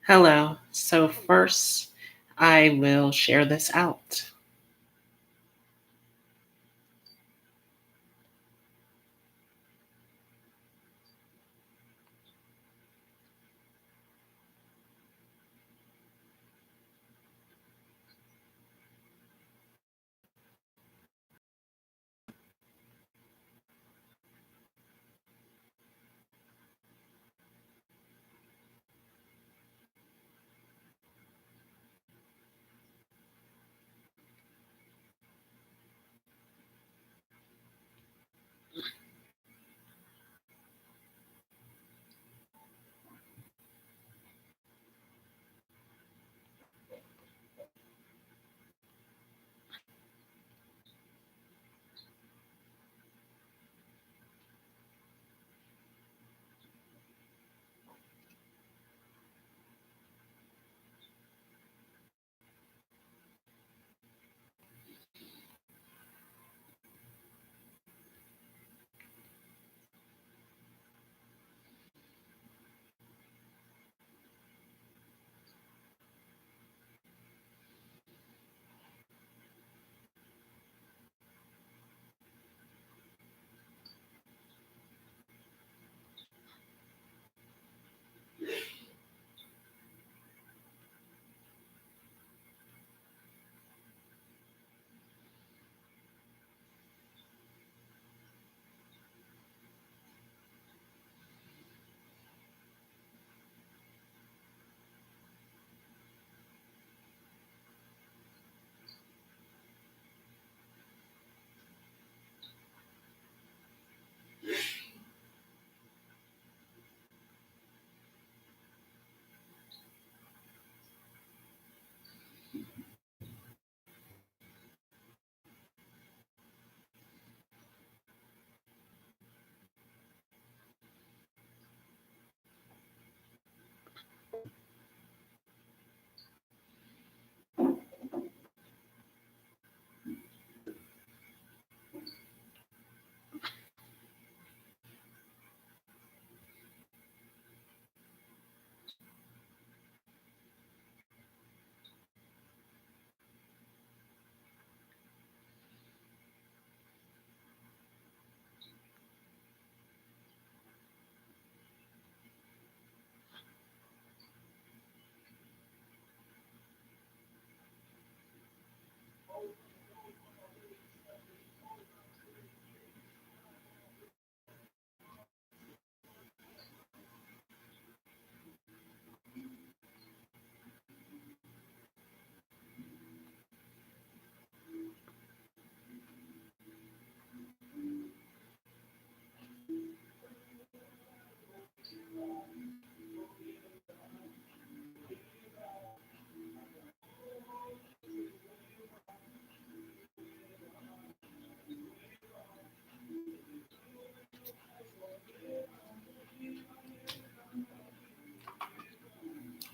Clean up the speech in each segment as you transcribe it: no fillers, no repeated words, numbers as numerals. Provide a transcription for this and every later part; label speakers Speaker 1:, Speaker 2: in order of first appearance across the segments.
Speaker 1: Hello. So, first, I will share this out.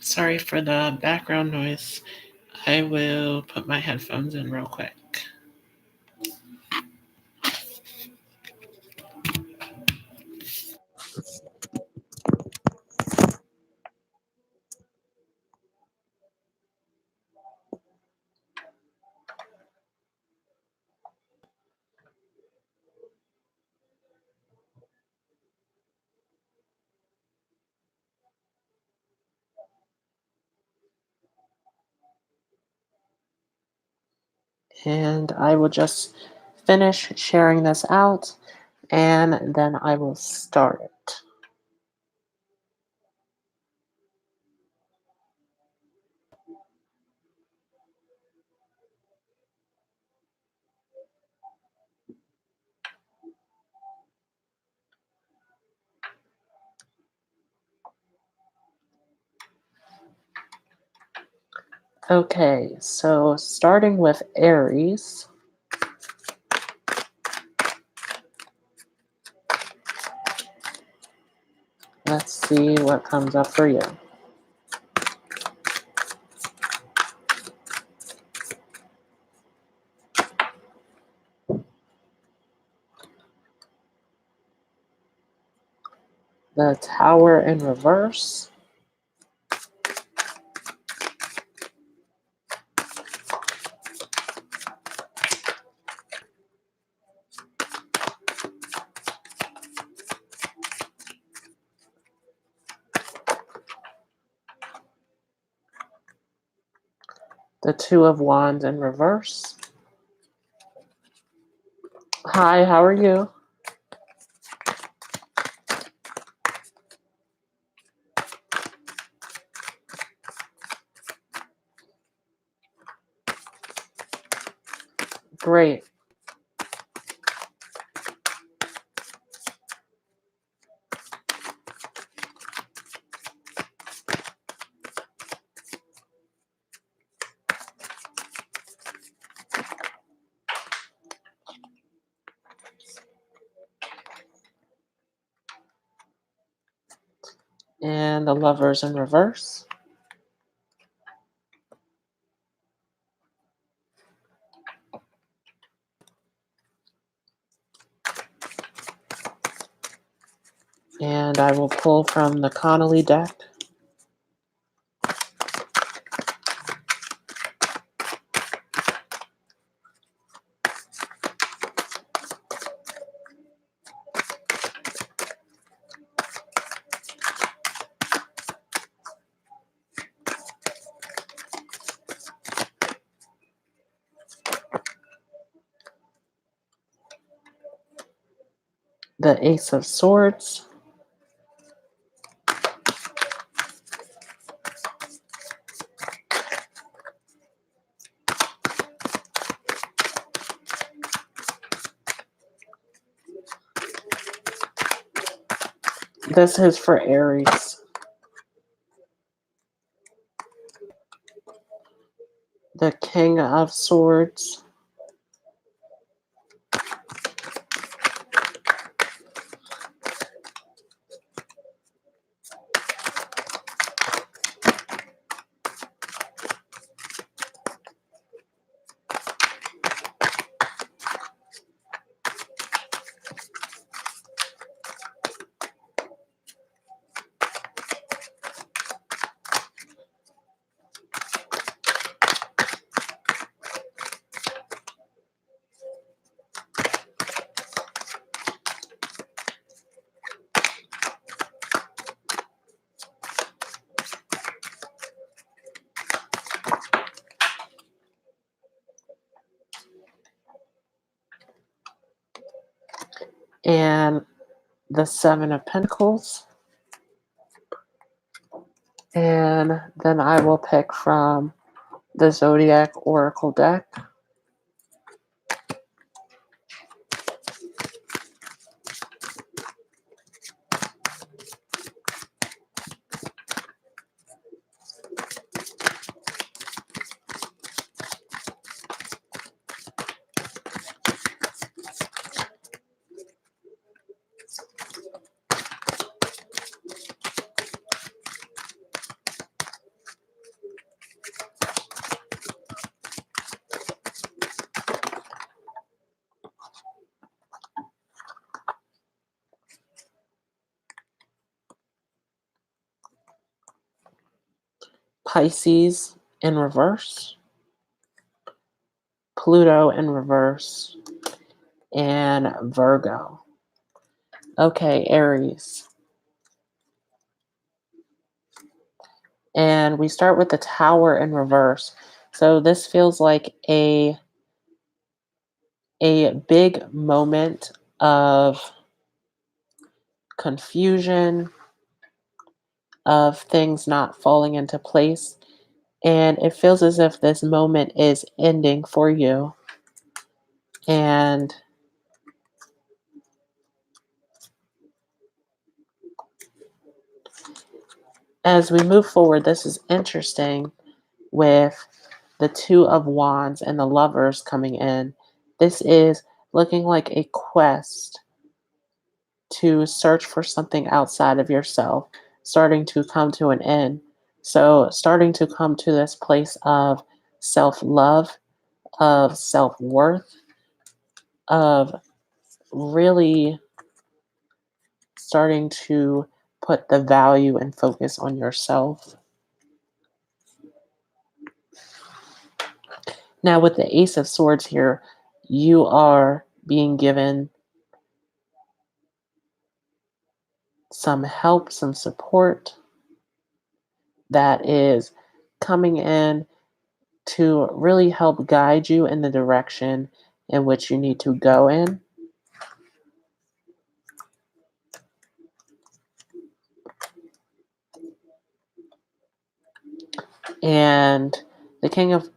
Speaker 1: Sorry for the background noise. I will put my headphones in real quick. And I will just finish sharing this out and then I will start it. Okay, so starting with Aries, let's see what comes up for you. The Tower in reverse, The Two of Wands in reverse. Hi, how are you? Great. And the Lovers in reverse. And I will pull from the Connolly deck. The Ace of Swords. This is for Aries. The King of Swords. And the Seven of Pentacles. And then I will pick from the Zodiac Oracle deck. Pisces in reverse. Pluto in reverse. And Virgo. Okay, Aries. And we start with the Tower in reverse. So this feels like a big moment of confusion, of things not falling into place. And it feels as if this moment is ending for you. And as we move forward, this is interesting with the Two of Wands and the Lovers coming in. This is looking like a quest to search for something outside of yourself, starting to come to an end. So, starting to come to this place of self love, of self worth, of really starting to put the value and focus on yourself. Now, with the Ace of Swords here, you are being given some help, some support that is coming in to really help guide you in the direction in which you need to go in. And the King of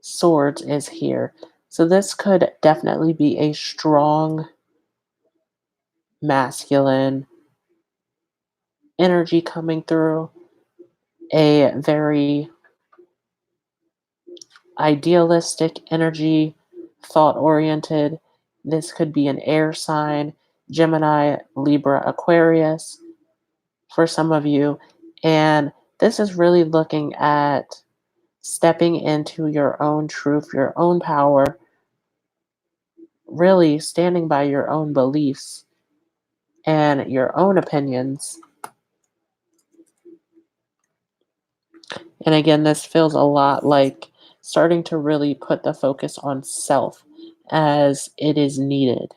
Speaker 1: Swords is here. So this could definitely be a strong masculine energy coming through, a very idealistic energy, thought oriented. This could be an air sign, Gemini, Libra, Aquarius for some of you. And this is really looking at stepping into your own truth, your own power, really standing by your own beliefs and your own opinions. And again, this feels a lot like starting to really put the focus on self as it is needed.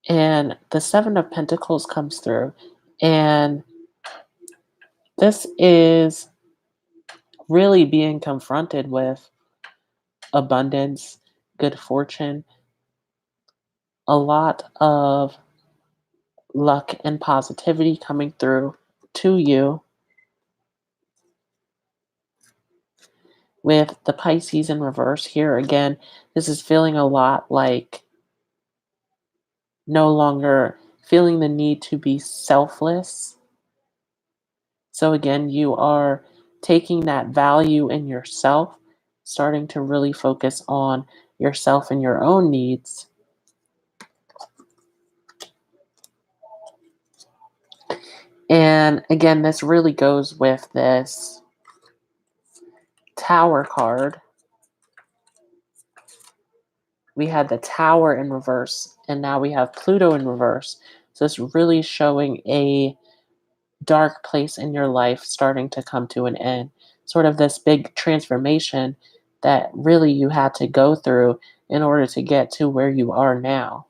Speaker 1: And the Seven of Pentacles comes through. And this is really being confronted with abundance, good fortune, a lot of luck and positivity coming through to you. With the Pisces in reverse here again, this is feeling a lot like no longer feeling the need to be selfless. So again, you are taking that value in yourself, starting to really focus on yourself and your own needs. And again, this really goes with this Tower card. We had the Tower in reverse, and now we have Pluto in reverse. So it's really showing a dark place in your life starting to come to an end. Sort of this big transformation that really you had to go through in order to get to where you are now.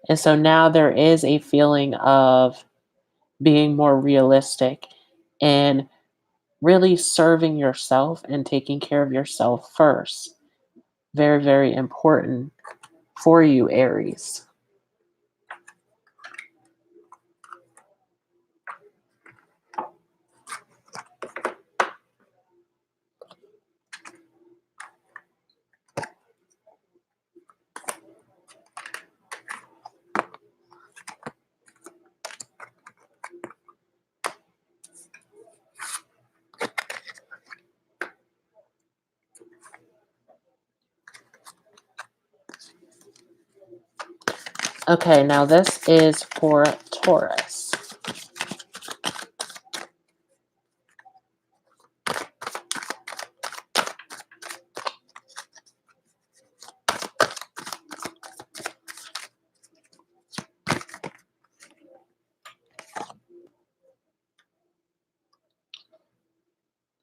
Speaker 1: And so now there is a feeling of being more realistic and really serving yourself and taking care of yourself first. Very, very important for you, Aries. Okay, now this is for Taurus.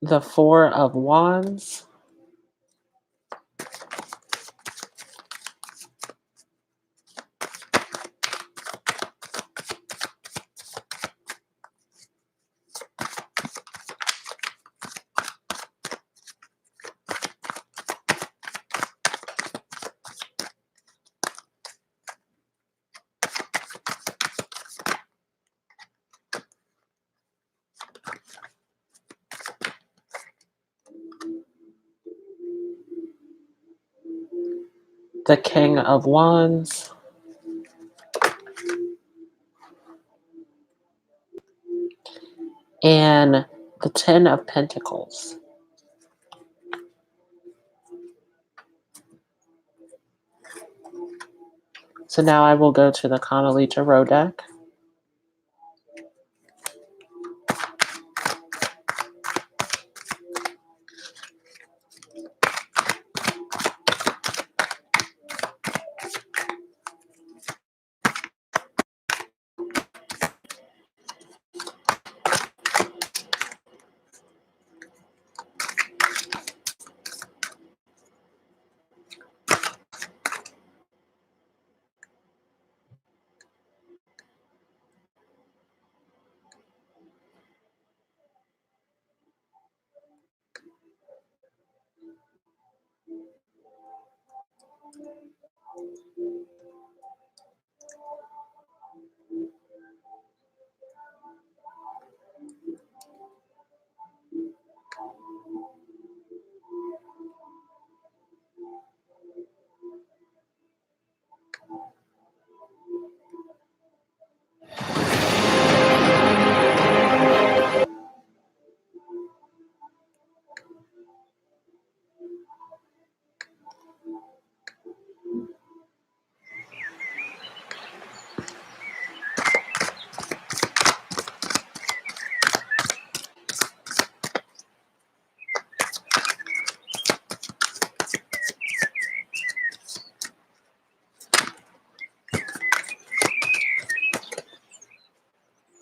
Speaker 1: The Four of Wands. The King of Wands. And the Ten of Pentacles. So now I will go to the Connolly Tarot deck.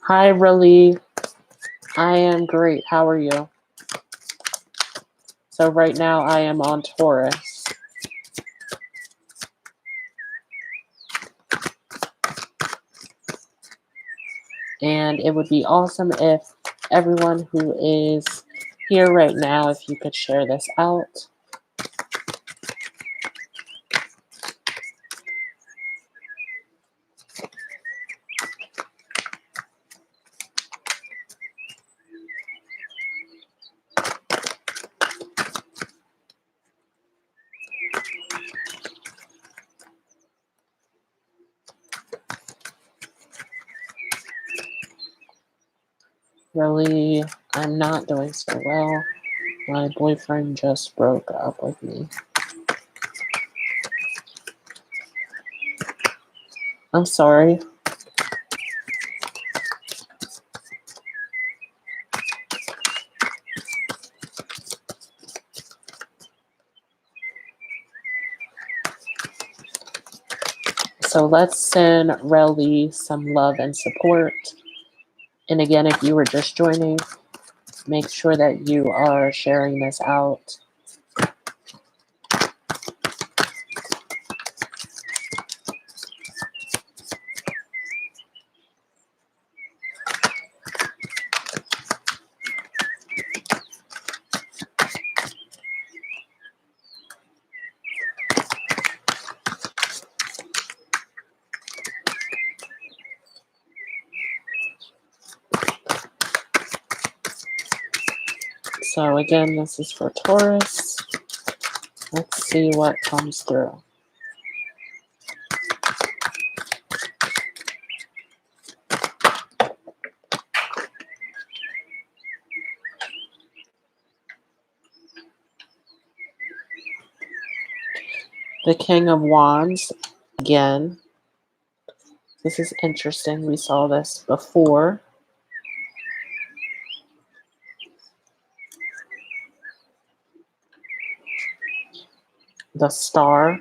Speaker 1: Hi, Raleigh. I am great. How are you? So right now I am on Taurus. And it would be awesome if everyone who is here right now, if you could share this out. Really, I'm not doing so well. My boyfriend just broke up with me. I'm sorry. So let's send Relly some love and support. And again, if you were just joining, make sure that you are sharing this out. So again, this is for Taurus. Let's see what comes through. The King of Wands, again. This is interesting. We saw this before. The Star.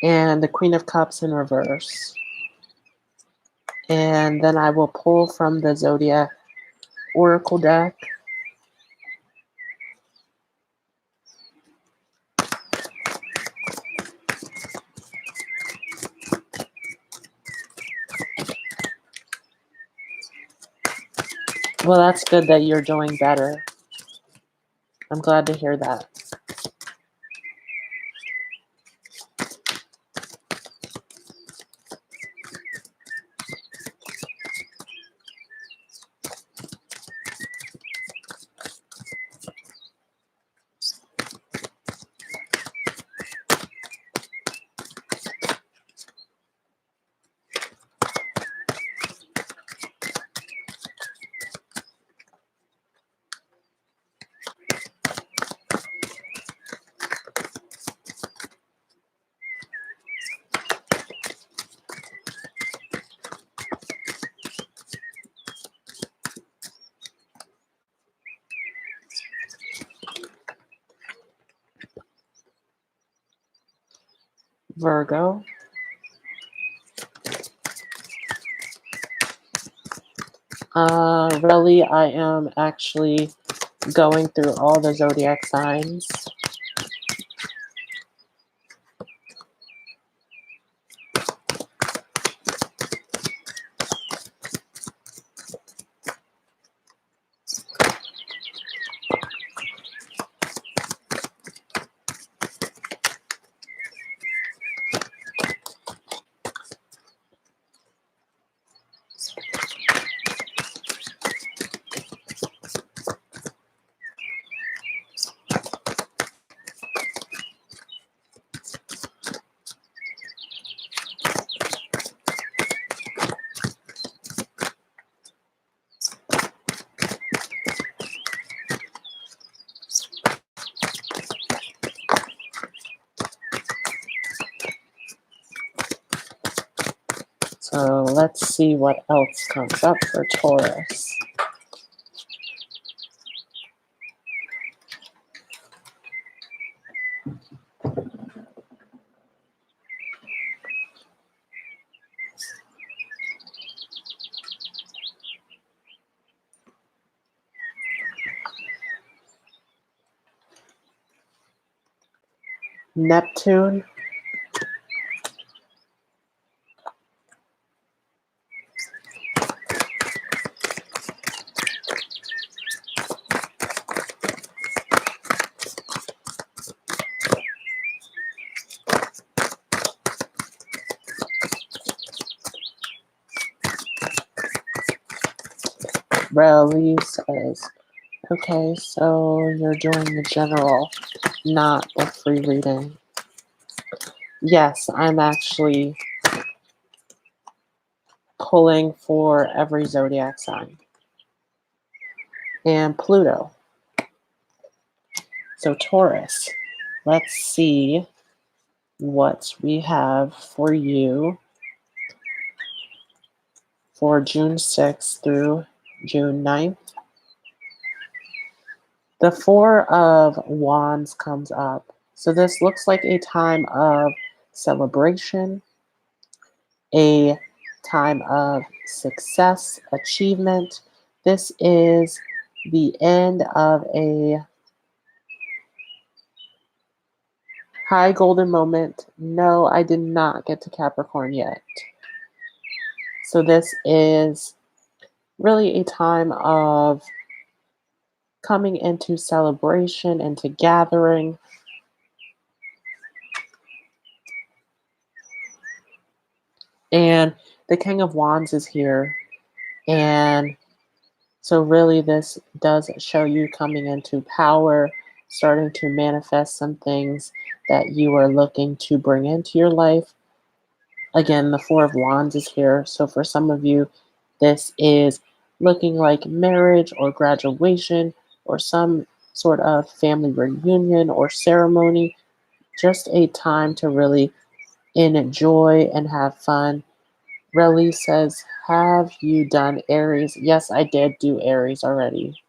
Speaker 1: And the Queen of Cups in reverse. And then I will pull from the Zodiac Oracle deck. Well, that's good that you're doing better. I'm glad to hear that. Virgo. Really, I am actually going through all the zodiac signs. So let's see what else comes up for Taurus. Neptune, releases. Okay, so you're doing the general, not the free reading. Yes, I'm actually pulling for every zodiac sign. And Pluto. So Taurus, let's see what we have for you for June 6th through June 9th. The Four of Wands comes up. So this looks like a time of celebration, a time of success, achievement. This is the end of a high golden moment. No, I did not get to Capricorn yet. So this is really a time of coming into celebration, into gathering. And the King of Wands is here. And so really this does show you coming into power, starting to manifest some things that you are looking to bring into your life. Again, the Four of Wands is here. So for some of you, this is looking like marriage or graduation or some sort of family reunion or ceremony. Just a time to really enjoy and have fun. Relly says, have you done Aries? Yes, I did do Aries already.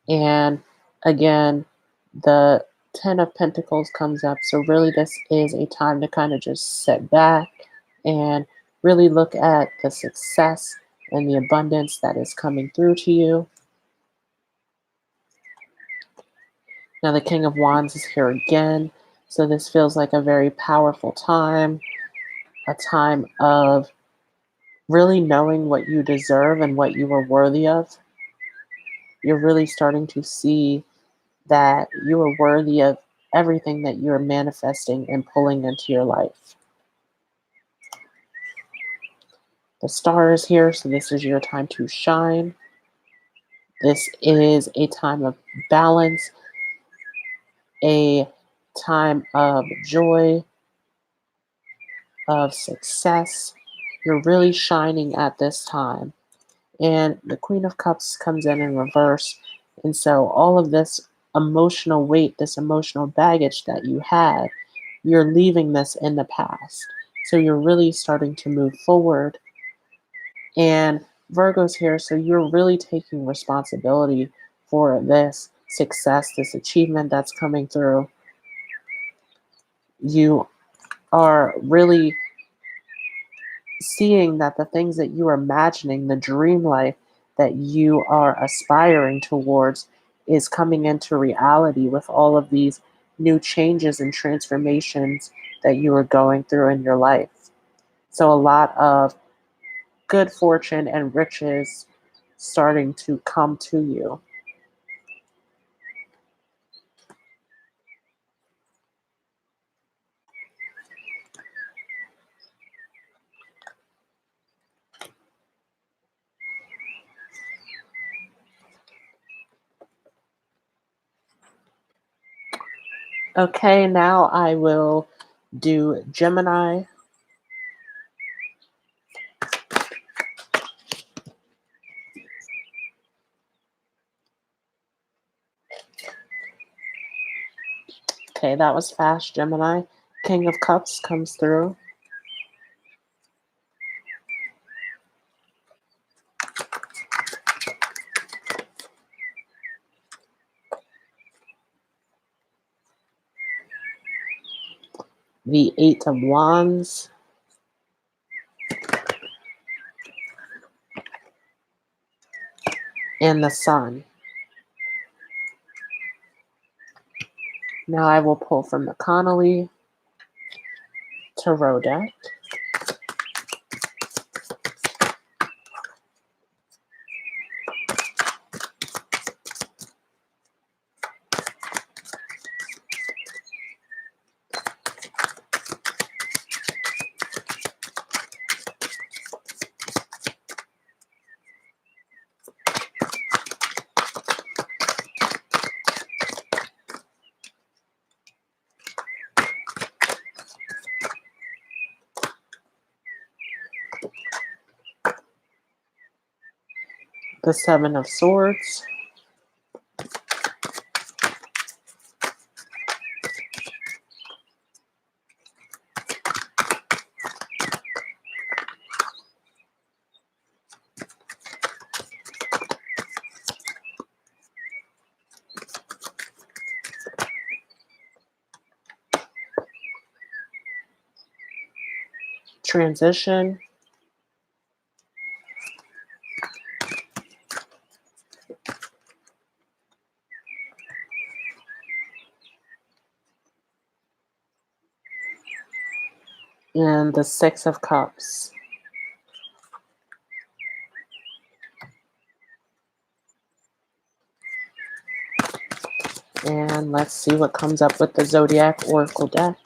Speaker 1: And again, the Ten of Pentacles comes up. So really this is a time to kind of just sit back and really look at the success and the abundance that is coming through to you. Now the King of Wands is here again. So this feels like a very powerful time, a time of really knowing what you deserve and what you are worthy of. You're really starting to see that you are worthy of everything that you're manifesting and pulling into your life. The Star is here, so this is your time to shine. This is a time of balance, a time of joy, of success. You're really shining at this time. And the Queen of Cups comes in reverse. And so all of this emotional weight, this emotional baggage that you had, you're leaving this in the past. So you're really starting to move forward. And Virgo's here, so you're really taking responsibility for this success, this achievement that's coming through. You are really seeing that the things that you are imagining, the dream life that you are aspiring towards, is coming into reality with all of these new changes and transformations that you are going through in your life. So a lot of good fortune and riches starting to come to you. Okay, now I will do Gemini. Okay, that was fast, Gemini. King of Cups comes through. the Eight of Wands, and the Sun. Now I will pull from the Connolly Tarot deck. The Seven of Swords, Transition, and the Six of Cups. And let's see what comes up with the Zodiac Oracle deck.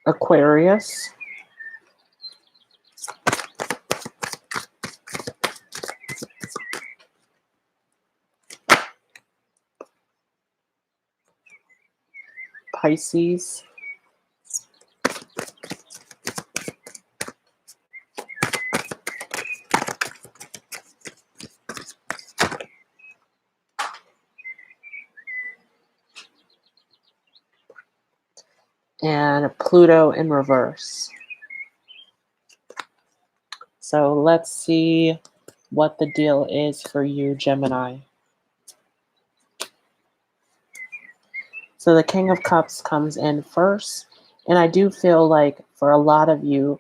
Speaker 1: Aquarius, Pisces, and Pluto in reverse. So let's see what the deal is for you, Gemini. So the King of Cups comes in first, and I do feel like for a lot of you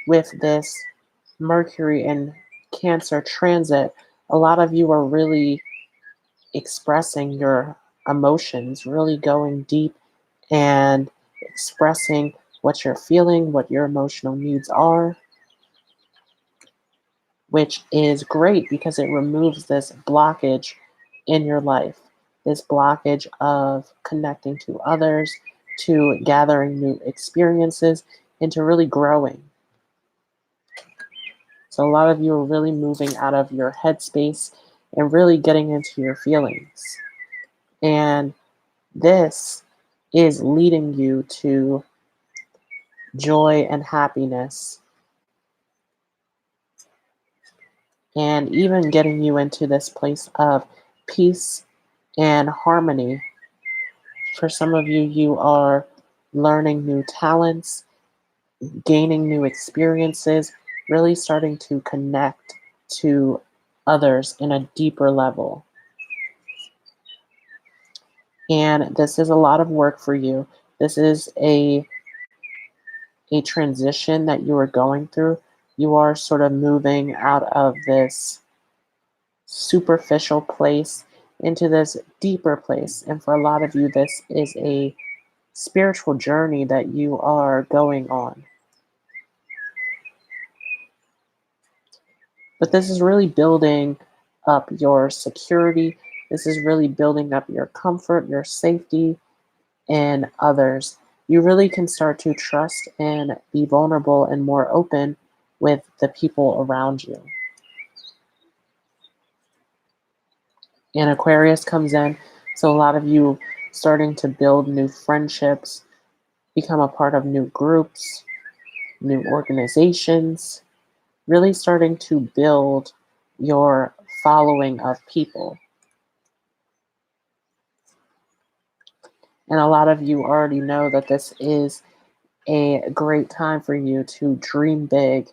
Speaker 1: with this Mercury and Cancer transit, a lot of you are really expressing your emotions, really going deep and expressing what you're feeling, what your emotional needs are, which is great because it removes this blockage in your life, this blockage of connecting to others, to gathering new experiences, and to really growing. So a lot of you are really moving out of your headspace and really getting into your feelings. And this is leading you to joy and happiness, and even getting you into this place of peace and harmony. For some of you, you are learning new talents, gaining new experiences, really starting to connect to others in a deeper level. And this is a lot of work for you. This is a transition that you are going through. You are sort of moving out of this superficial place into this deeper place. And for a lot of you, this is a spiritual journey that you are going on. But this is really building up your security. This is really building up your comfort, your safety, and others. You really can start to trust and be vulnerable and more open with the people around you. And Aquarius comes in, so a lot of you starting to build new friendships, become a part of new groups, new organizations, really starting to build your following of people. And a lot of you already know that this is a great time for you to dream big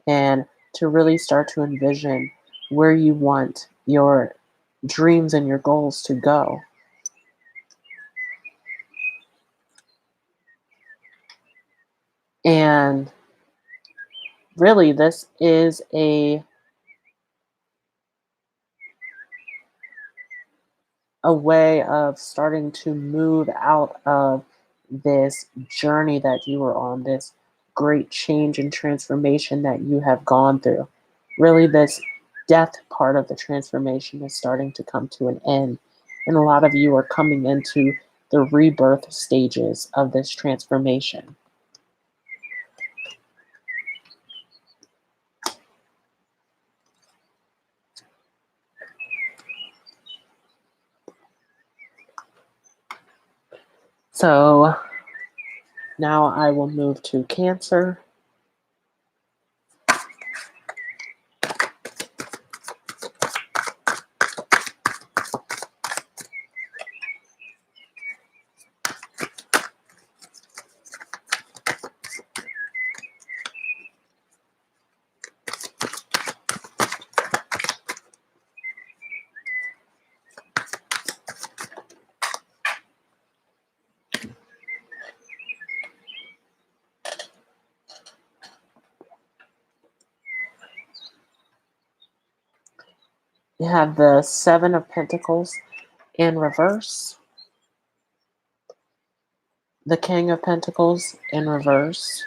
Speaker 1: and to really start to envision where you want your dreams and your goals to go. And really, this is a way of starting to move out of this journey that you were on, this great change and transformation that you have gone through. Really, this death part of the transformation is starting to come to an end. And a lot of you are coming into the rebirth stages of this transformation. So now I will move to Cancer. You have the Seven of Pentacles in reverse, the King of Pentacles in reverse,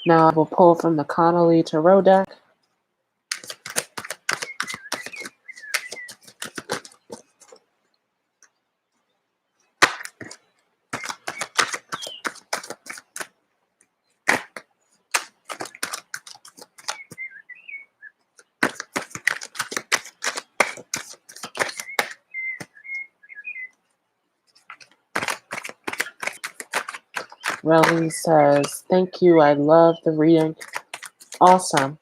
Speaker 1: now I will pull from the Connolly Tarot deck. Relly says, thank you, I love the reading. Awesome.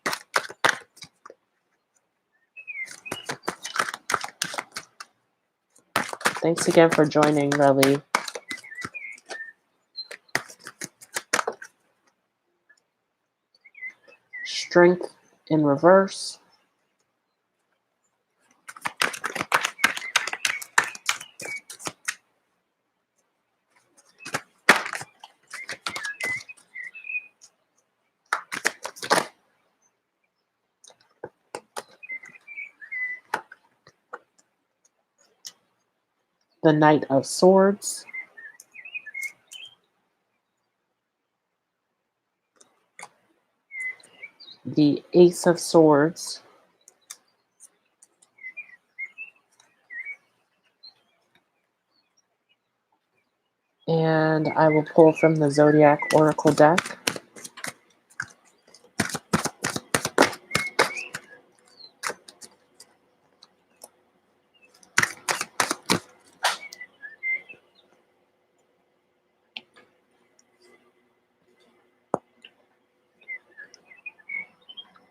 Speaker 1: Thanks again for joining, Relly. Strength in reverse. The Knight of Swords. The Ace of Swords. And I will pull from the Zodiac Oracle deck.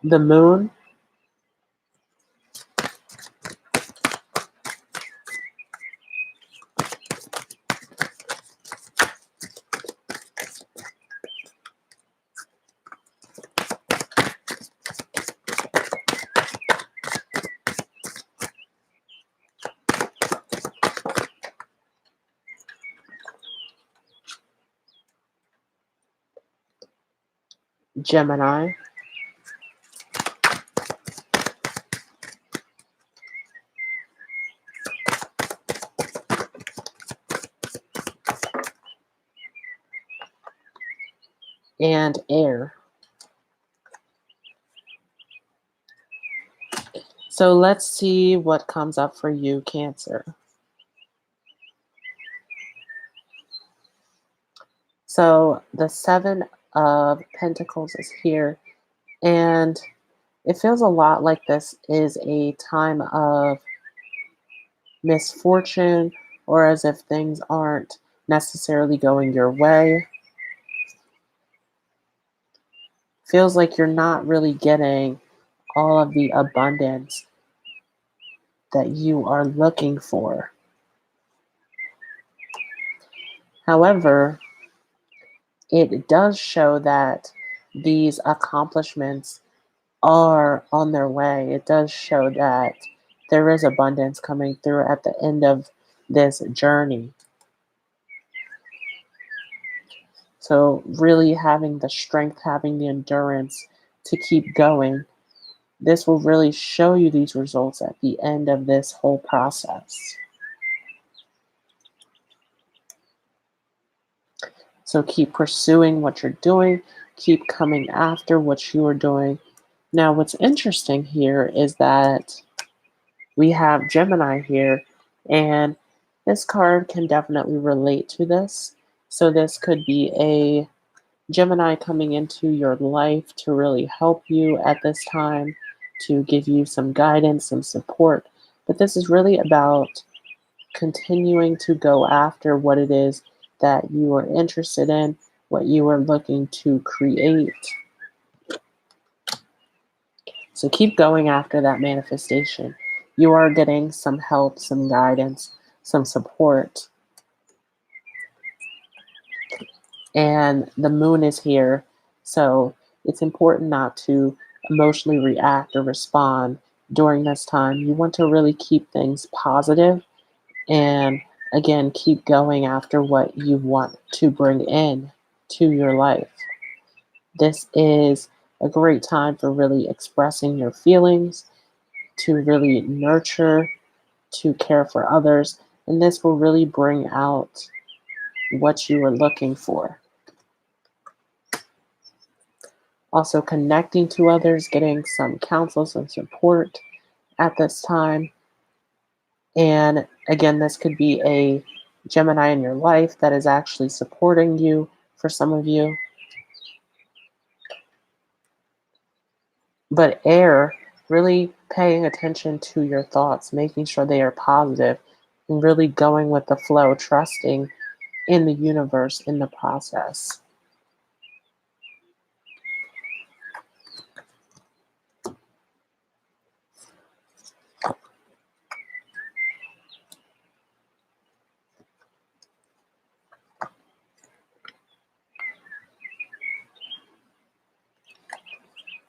Speaker 1: The Moon. Gemini. And Air. So let's see what comes up for you, Cancer. So the Seven of Pentacles is here, and it feels a lot like this is a time of misfortune, or as if things aren't necessarily going your way. Feels like you're not really getting all of the abundance that you are looking for. However, it does show that these accomplishments are on their way. It does show that there is abundance coming through at the end of this journey. So, really having the strength, having the endurance to keep going, this will really show you these results at the end of this whole process. So, keep pursuing what you're doing, keep coming after what you are doing. Now, what's interesting here is that we have Gemini here, and this card can definitely relate to this. So, this could be a Gemini coming into your life to really help you at this time, to give you some guidance, some support. But this is really about continuing to go after what it is that you are interested in, what you are looking to create. So keep going after that manifestation. You are getting some help, some guidance, some support. And the moon is here. So it's important not to emotionally react or respond during this time. You want to really keep things positive and, again, keep going after what you want to bring in to your life. This is a great time for really expressing your feelings, to really nurture, to care for others, and this will really bring out what you are looking for. Also, connecting to others, getting some counsel, some support at this time. And again, this could be a Gemini in your life that is actually supporting you for some of you. But air, really paying attention to your thoughts, making sure they are positive, and really going with the flow, trusting in the universe in the process.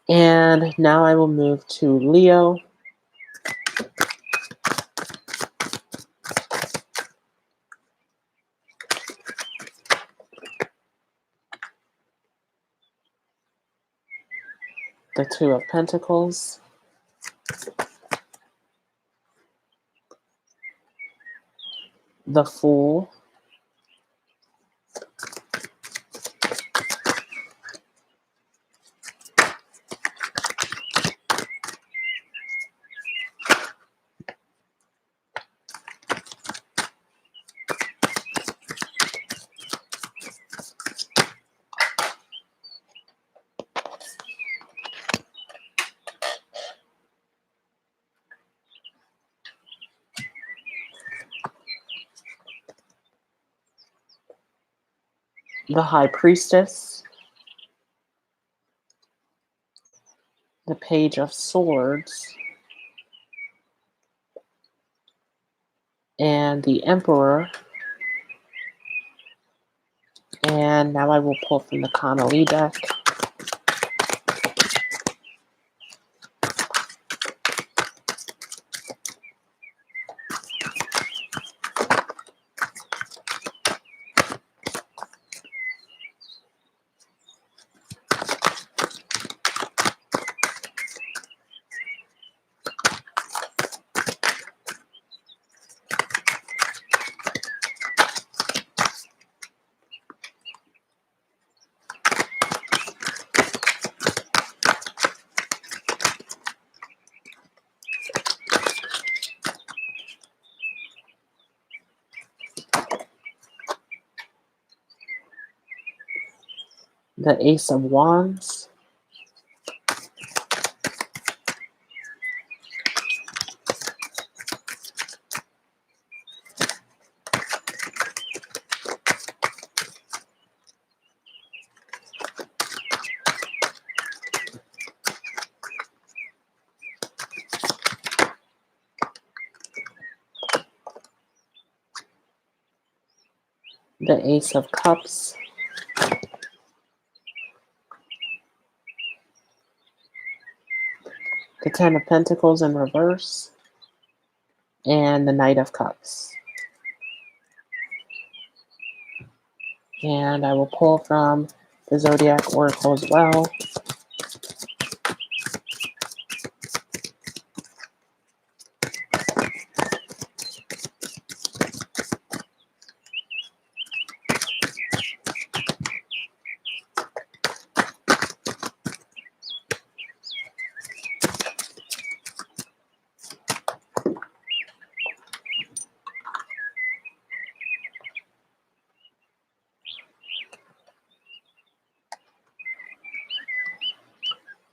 Speaker 1: And now I will move to Leo. The Two of Pentacles. The Fool. The High Priestess. The Page of Swords. And the Emperor. And now I will pull from the Connolly deck. the Ace of Wands, the Ace of Cups, the Ten of Pentacles in reverse, and the Knight of Cups. And I will pull from the Zodiac Oracle as well.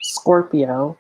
Speaker 1: Scorpio,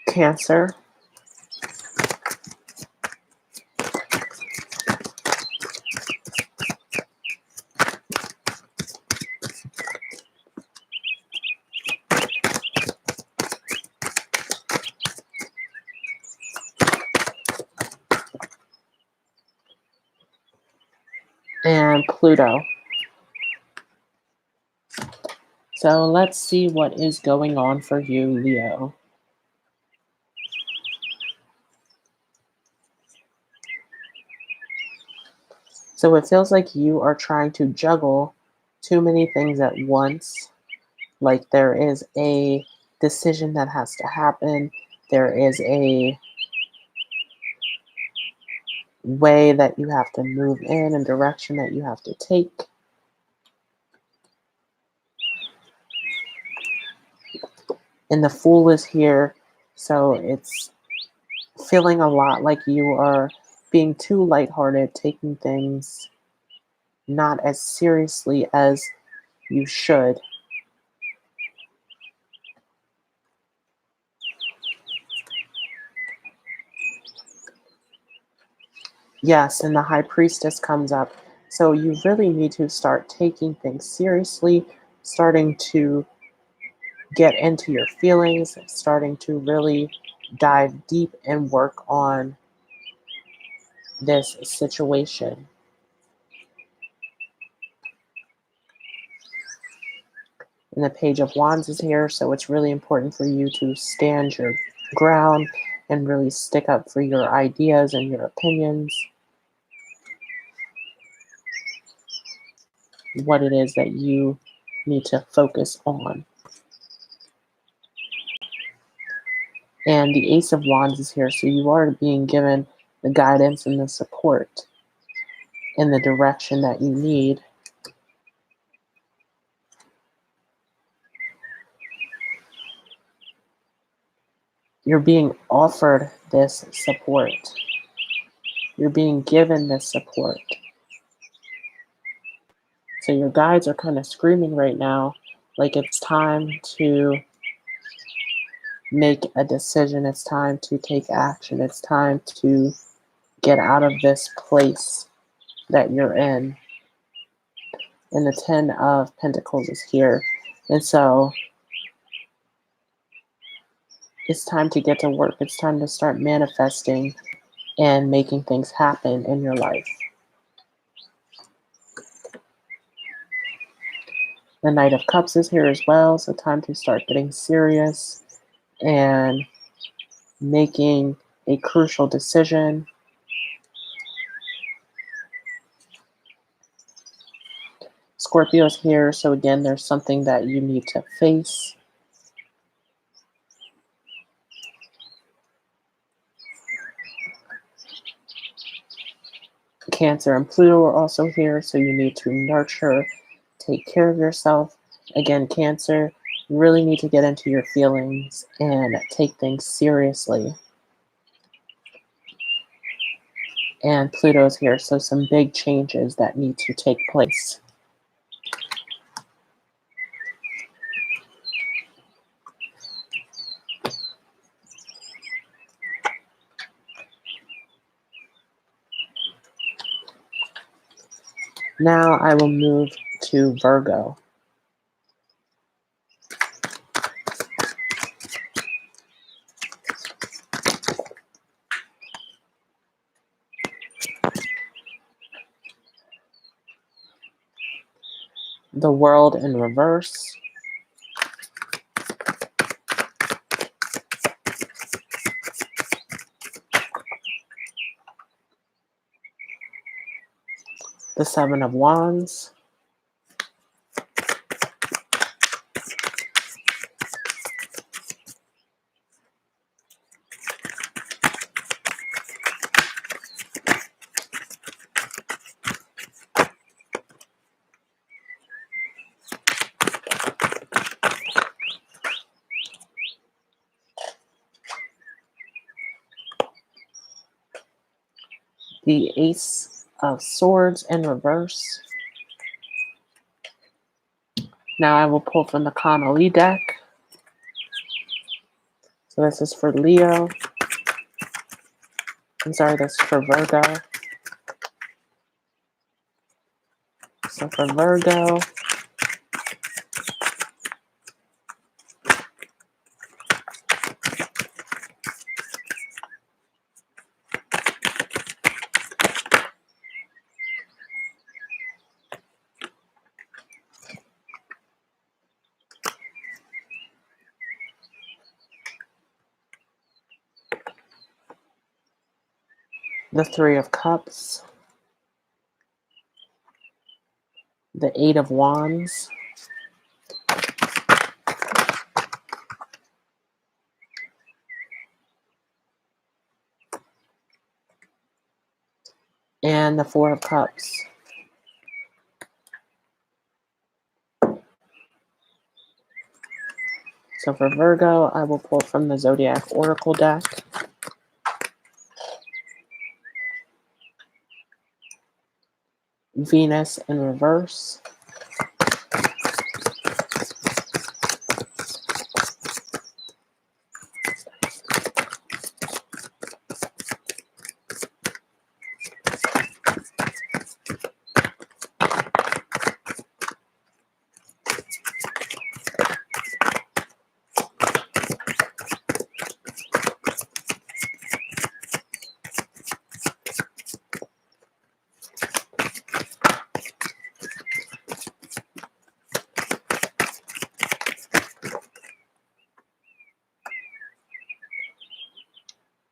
Speaker 1: Cancer, and Pluto. So let's see what is going on for you, Leo. So it feels like you are trying to juggle too many things at once. Like there is a decision that has to happen. There is a way that you have to move in and direction that you have to take. And the Fool is here. So it's feeling a lot like you are being too lighthearted, taking things not as seriously as you should. Yes, and the High Priestess comes up. So you really need to start taking things seriously, starting to get into your feelings, starting to really dive deep and work on this situation. And the Page of Wands is here, so it's really important for you to stand your ground and really stick up for your ideas and your opinions, what it is that you need to focus on. And the Ace of Wands is here, so you are being given the guidance and the support in the direction that you need. You're being offered this support. You're being given this support. So your guides are kind of screaming right now, like it's time to make a decision. It's time to take action. It's time to get out of this place that you're in. And the 10 of Pentacles is here. And so it's time to get to work. It's time to start manifesting and making things happen in your life. The Knight of Cups is here as well. So time to start getting serious and making a crucial decision. Scorpio's here. So again, there's something that you need to face. Cancer and Pluto are also here. So you need to nurture, take care of yourself. Again, Cancer, you really need to get into your feelings and take things seriously. And Pluto's here, so some big changes that need to take place. Now I will move to Virgo. The World in reverse. The Seven of Wands. The Ace of Swords in reverse. Now I will pull from the Connolly deck. So this is for Leo. I'm sorry, this is for Virgo. So for Virgo, the Three of Cups, the Eight of Wands, and the Four of Cups. So for Virgo, I will pull from the Zodiac Oracle deck. Venus in reverse.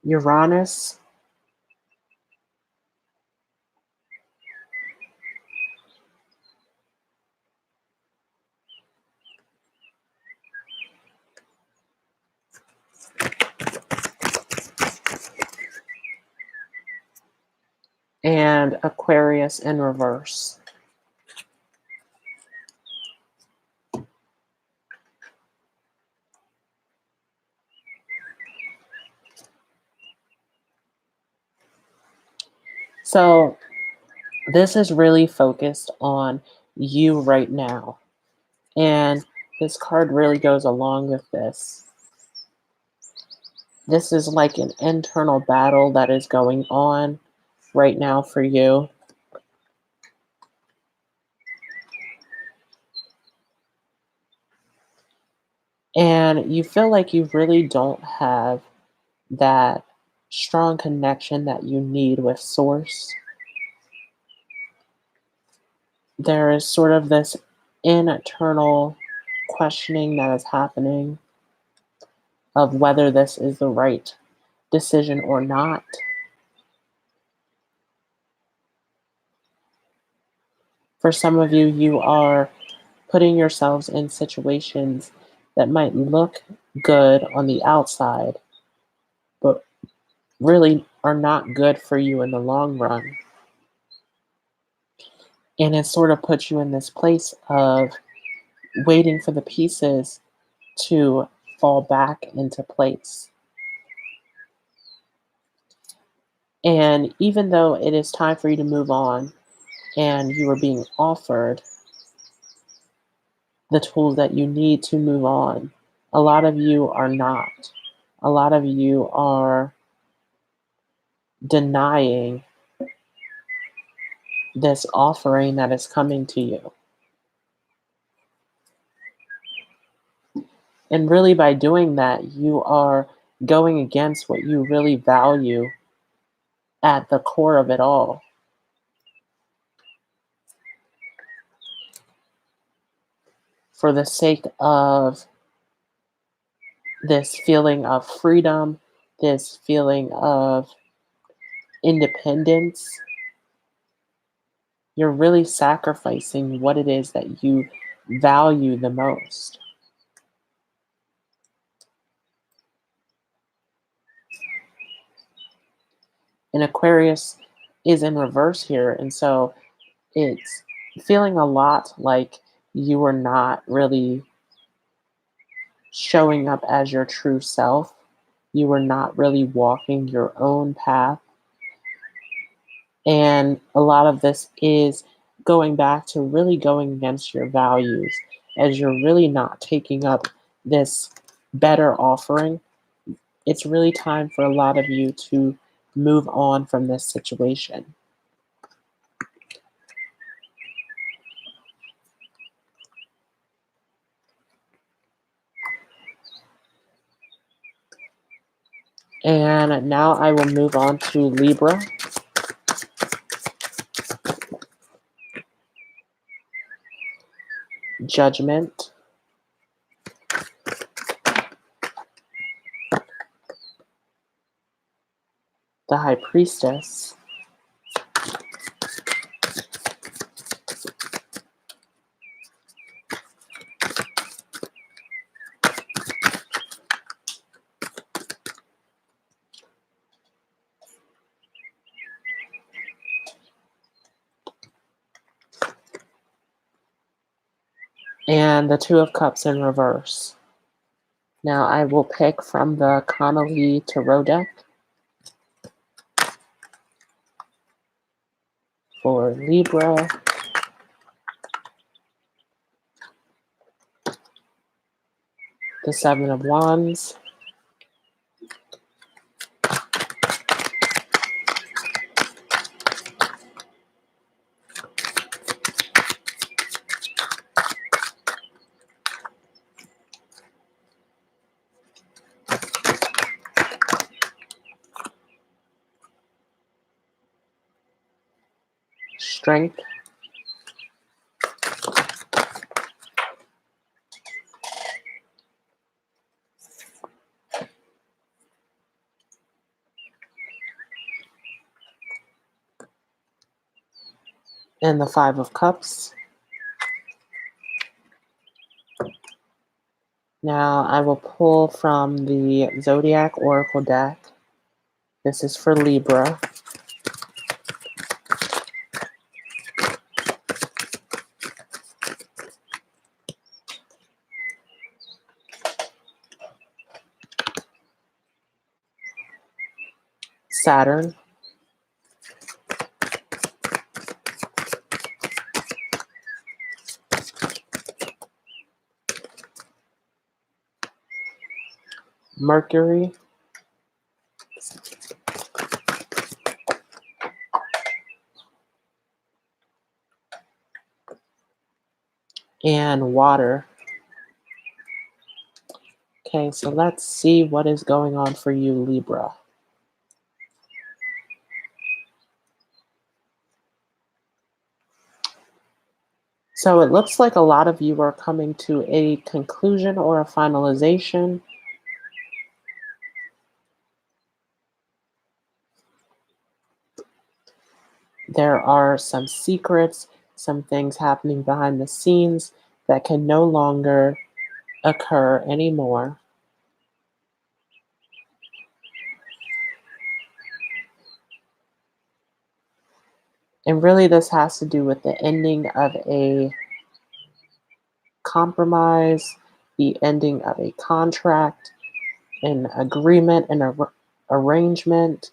Speaker 1: Uranus, and Aquarius in reverse. So this is really focused on you right now. And this card really goes along with this. This is like an internal battle that is going on right now for you. And you feel like you really don't have that strong connection that you need with Source. There is sort of this internal questioning that is happening of whether this is the right decision or not. For some of you, you are putting yourselves in situations that might look good on the outside, but really are not good for you in the long run. And it sort of puts you in this place of waiting for the pieces to fall back into place. And even though it is time for you to move on and you are being offered the tools that you need to move on, a lot of you are not. A lot of you are denying this offering that is coming to you. And really, by doing that, you are going against what you really value at the core of it all. For the sake of this feeling of freedom, this feeling of independence, you're really sacrificing what it is that you value the most. And Aquarius is in reverse here. And so it's feeling a lot like you are not really showing up as your true self. You are not really walking your own path. And a lot of this is going back to really going against your values as you're really not taking up this better offering. It's really time for a lot of you to move on from this situation. And now I will move on to Libra. Judgment. The High Priestess. And the Two of Cups in reverse. Now I will pick from the Connolly Tarot deck for Libra. The Seven of Wands. Strength. And the Five of Cups. Now I will pull from the Zodiac Oracle deck. This is for Libra. Saturn. Mercury, and water. Okay, so let's see what is going on for you, Libra. So it looks like a lot of you are coming to a conclusion or a finalization. There are some secrets, some things happening behind the scenes that can no longer occur anymore. And really, this has to do with the ending of a compromise, the ending of a contract, an agreement, an arrangement.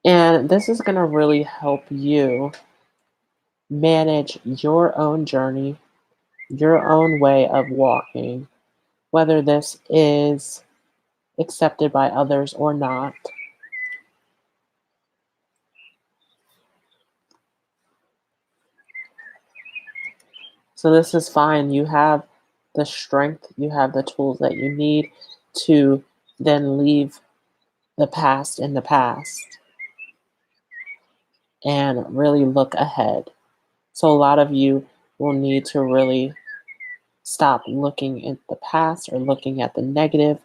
Speaker 1: And this is going to really help you manage your own journey, your own way of walking, whether this is accepted by others or not. So this is fine. You have the strength, you have the tools that you need to then leave the past in the past and really look ahead. So a lot of you will need to really stop looking at the past or looking at the negative,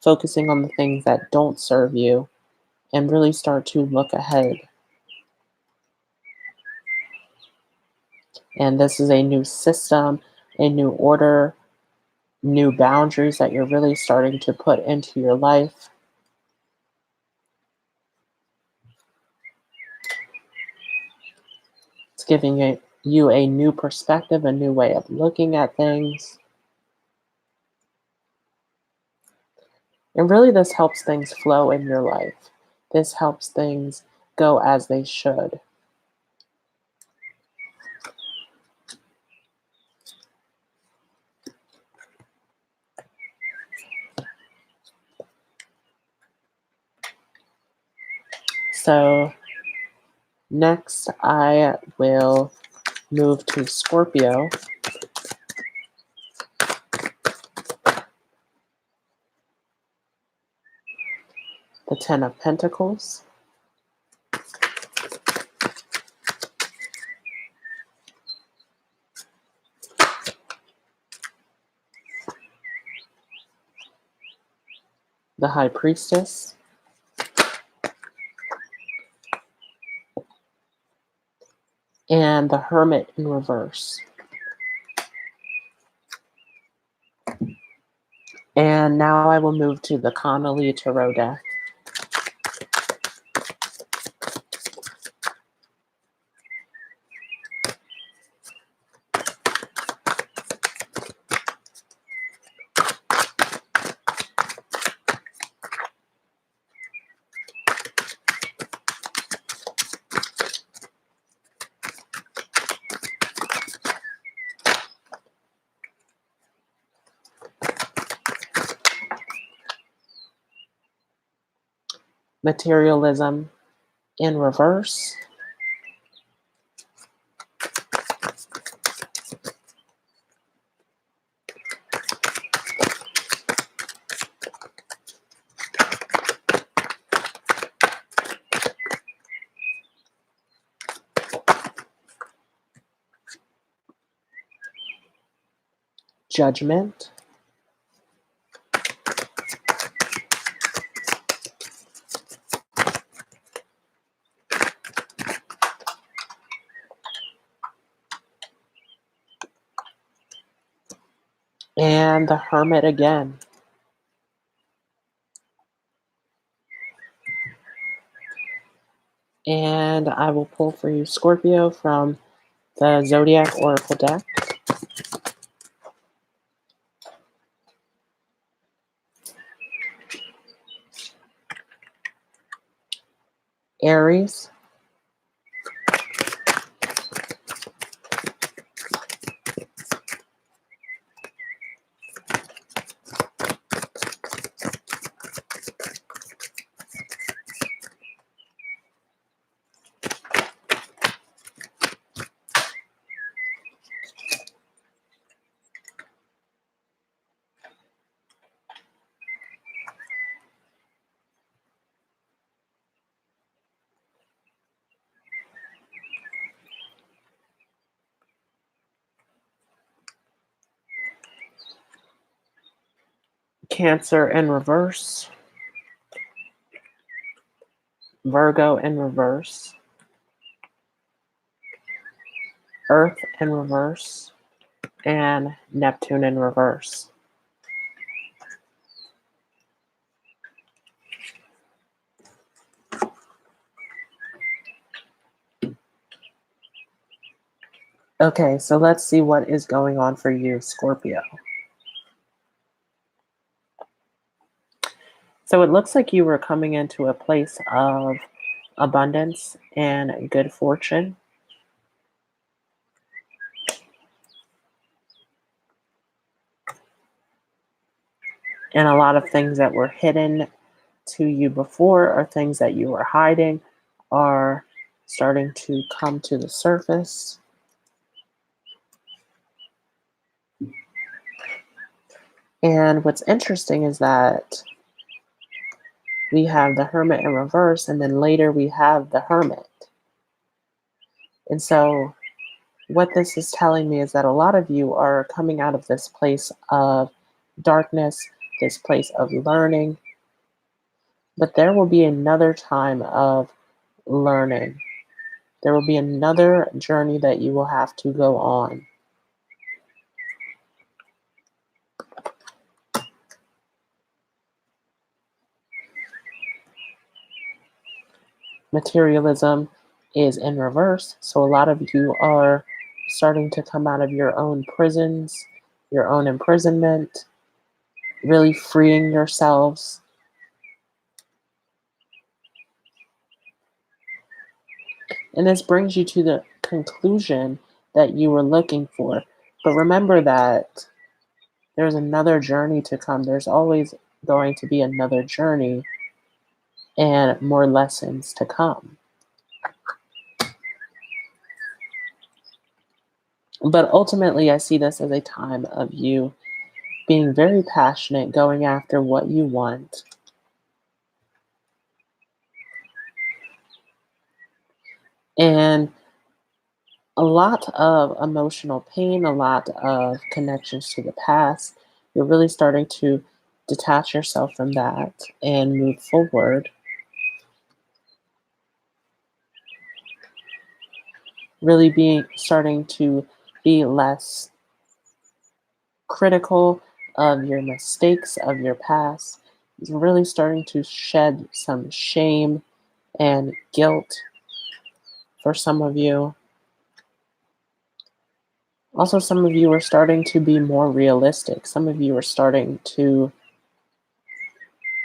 Speaker 1: focusing on the things that don't serve you, and really start to look ahead. And this is a new system, a new order, new boundaries that you're really starting to put into your life. It's giving you a new perspective, a new way of looking at things. And really, this helps things flow in your life. This helps things go as they should. So next, I will move to Scorpio. The Ten of Pentacles. The High Priestess. And the Hermit in reverse. And now I will move to the Connolly Tarot deck. Materialism in reverse. Judgment. And the Hermit again. And I will pull for you Scorpio from the Zodiac Oracle deck. Aries, Cancer in reverse, Virgo in reverse, Earth in reverse, and Neptune in reverse. Okay, so let's see what is going on for you, Scorpio. So it looks like you were coming into a place of abundance and good fortune. And a lot of things that were hidden to you before, or things that you were hiding, are starting to come to the surface. And what's interesting is that we have the Hermit in reverse, and then later we have the Hermit. And so what this is telling me is that a lot of you are coming out of this place of darkness, this place of learning, but there will be another time of learning. There will be another journey that you will have to go on. Materialism is in reverse, so a lot of you are starting to come out of your own prisons, your own imprisonment, really freeing yourselves. And this brings you to the conclusion that you were looking for. But remember that there's another journey to come. There's always going to be another journey and more lessons to come. But ultimately, I see this as a time of you being very passionate, going after what you want. And a lot of emotional pain, a lot of connections to the past. You're really starting to detach yourself from that and move forward. Really starting to be less critical of your mistakes of your past. You're really starting to shed some shame and guilt for some of you. Also, some of you are starting to be more realistic. Some of you are starting to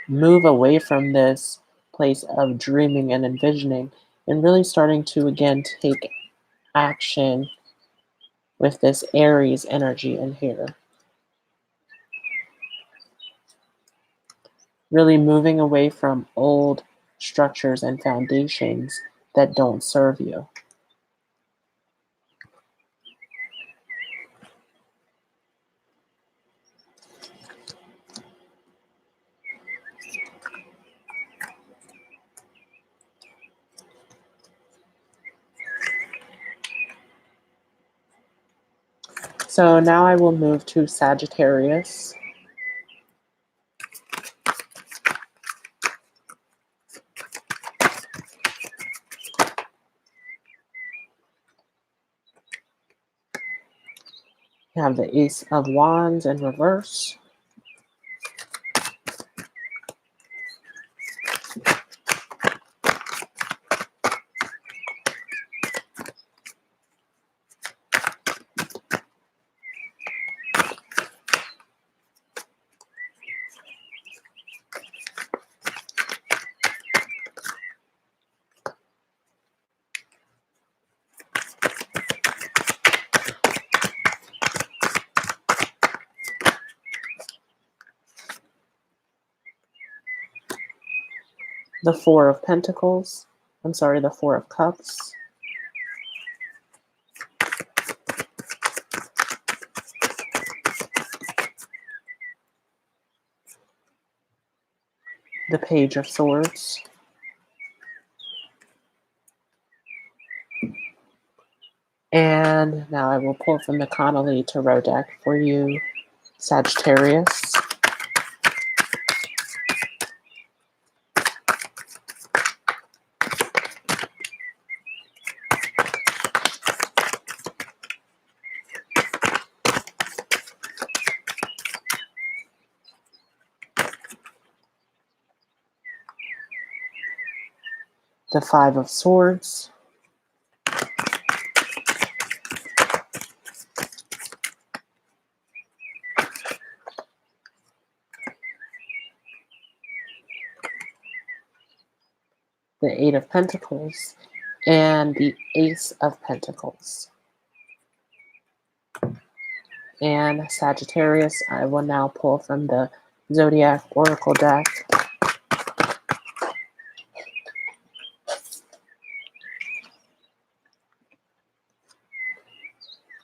Speaker 1: move away from this place of dreaming and envisioning and really starting to again take action with this Aries energy in here. Really moving away from old structures and foundations that don't serve you. So now I will move to Sagittarius. You have the Ace of Wands in reverse. the Four of Pentacles. I'm sorry, the Four of Cups. The Page of Swords. And now I will pull from the Connolly Tarot deck for you, Sagittarius. The Five of Swords. The Eight of Pentacles. And the Ace of Pentacles. And Sagittarius, I will now pull from the Zodiac Oracle deck.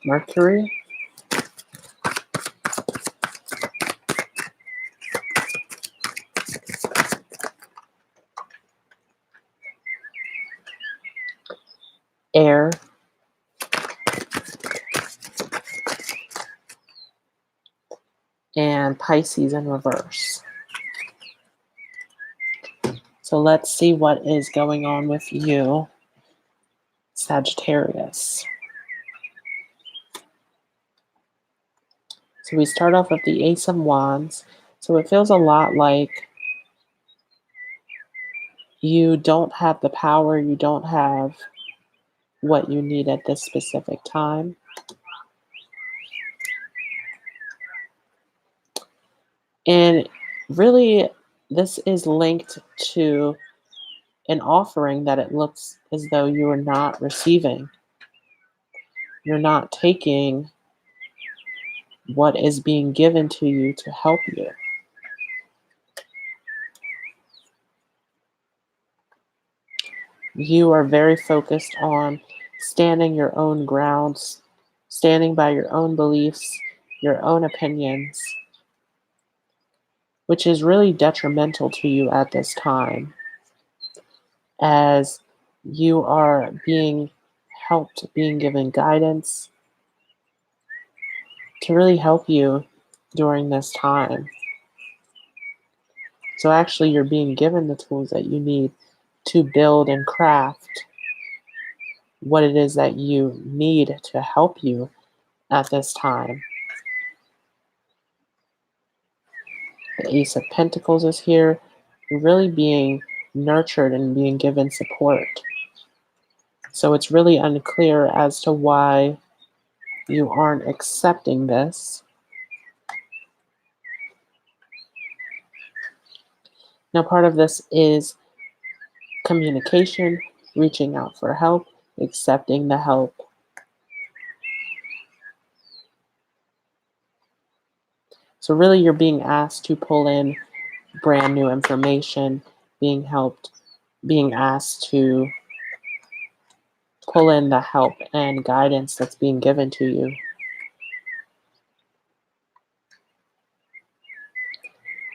Speaker 1: Mercury. Air. And Pisces in reverse. So let's see what is going on with you, Sagittarius. So we start off with the Ace of Wands. So it feels a lot like you don't have the power, you don't have what you need at this specific time. And really, this is linked to an offering that it looks as though you are not receiving. You're not taking what is being given to you to help you. You are very focused on standing your own grounds, standing by your own beliefs, your own opinions, which is really detrimental to you at this time, as you are being helped, being given guidance to really help you during this time. So actually, you're being given the tools that you need to build and craft what it is that you need to help you at this time. The Ace of Pentacles is here, really being nurtured and being given support. So it's really unclear as to why you aren't accepting this. Now, part of this is communication, reaching out for help, accepting the help. So really, you're being asked to pull in brand new information, being asked to pull in the help and guidance that's being given to you.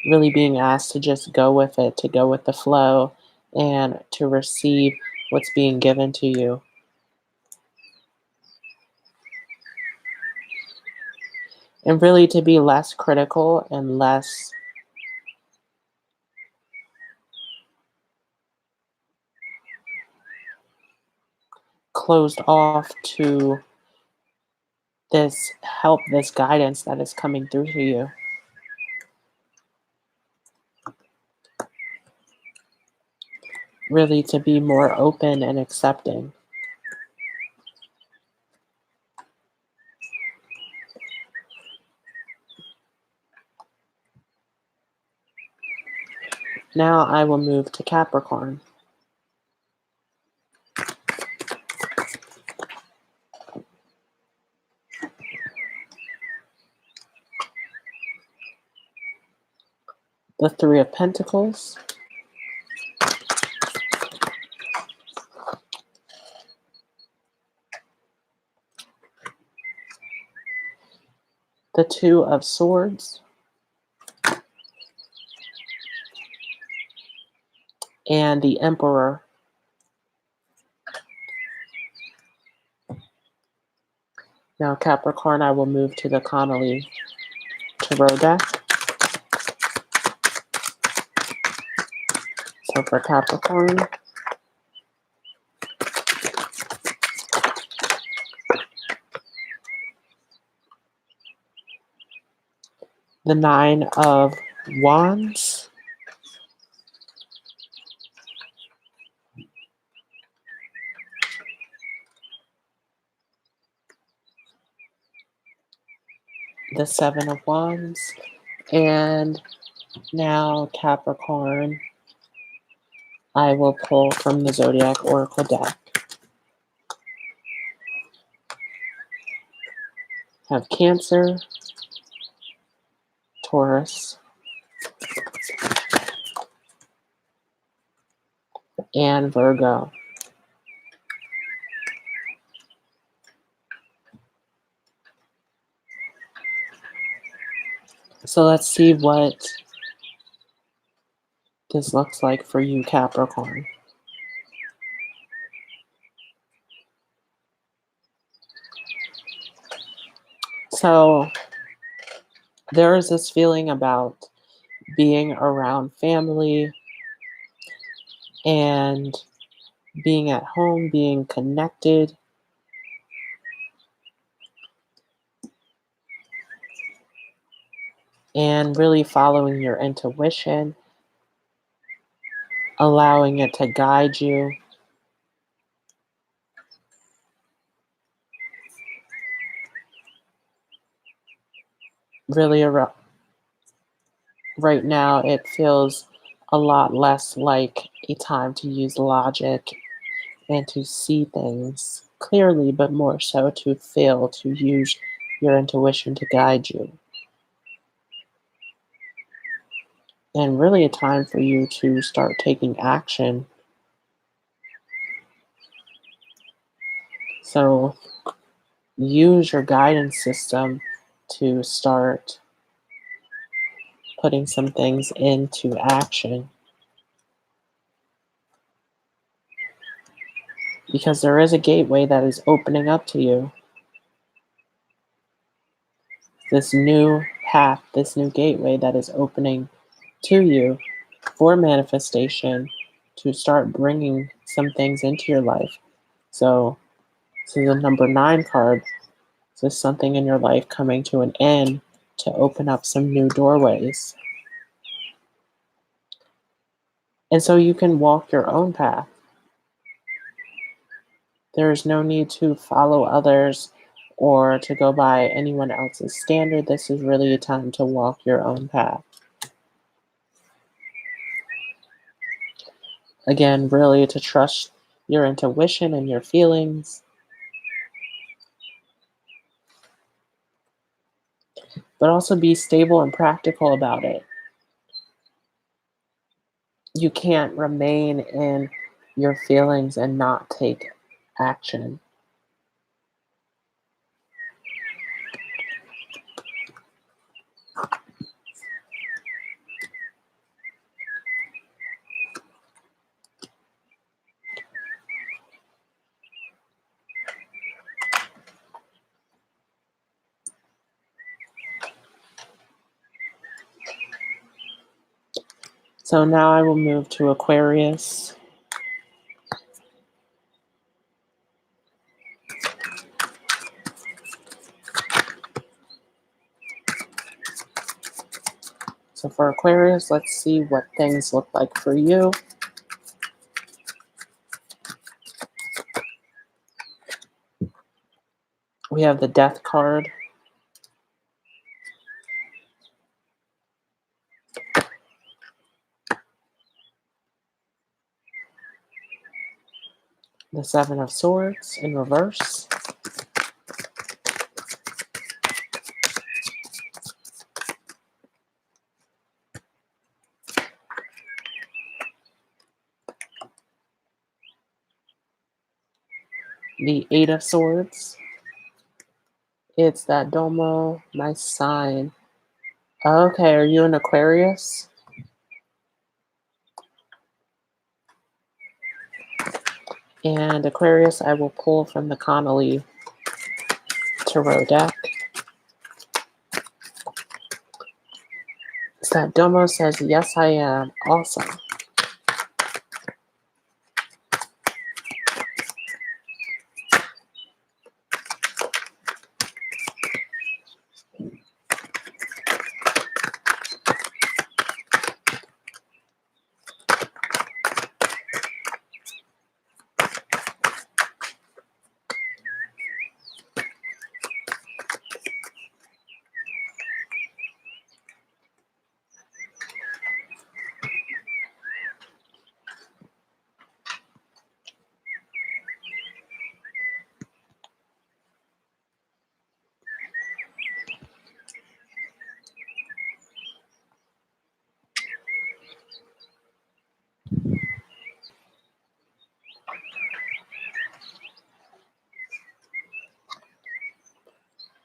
Speaker 1: Really being asked to just go with it, to go with the flow, and to receive what's being given to you. And really to be less critical and less closed off to this help, this guidance that is coming through to you. Really to be more open and accepting. Now I will move to Capricorn. The Three of Pentacles. the Two of Swords, and the Emperor. Now, Capricorn, I will move to the Connolly Tarot deck. So for Capricorn, the Nine of Wands, the Seven of Wands, and now Capricorn, I will pull from the Zodiac Oracle deck. Have Cancer, Taurus, and Virgo. So let's see what this looks like for you, Capricorn. So there is this feeling about being around family and being at home, being connected, and really following your intuition, allowing it to guide you. Really, right now, it feels a lot less like a time to use logic and to see things clearly, but more so to feel, to use your intuition to guide you. And really a time for you to start taking action. So use your guidance system to start putting some things into action. Because there is a gateway that is opening up to you. This new path, this new gateway that is opening to you for manifestation to start bringing some things into your life. So this is a number 9 card. This is something in your life coming to an end to open up some new doorways. And so you can walk your own path. There is no need to follow others or to go by anyone else's standard. This is really a time to walk your own path. Again, really to trust your intuition and your feelings, but also be stable and practical about it. You can't remain in your feelings and not take action. So now I will move to Aquarius. So for Aquarius, let's see what things look like for you. We have the Death card. The Seven of Swords in reverse. The Eight of Swords. It's that Domo, my sign. Okay, are you an Aquarius? And Aquarius, I will pull from the Connolly Tarot deck. It's that Domo says, yes, I am. Awesome.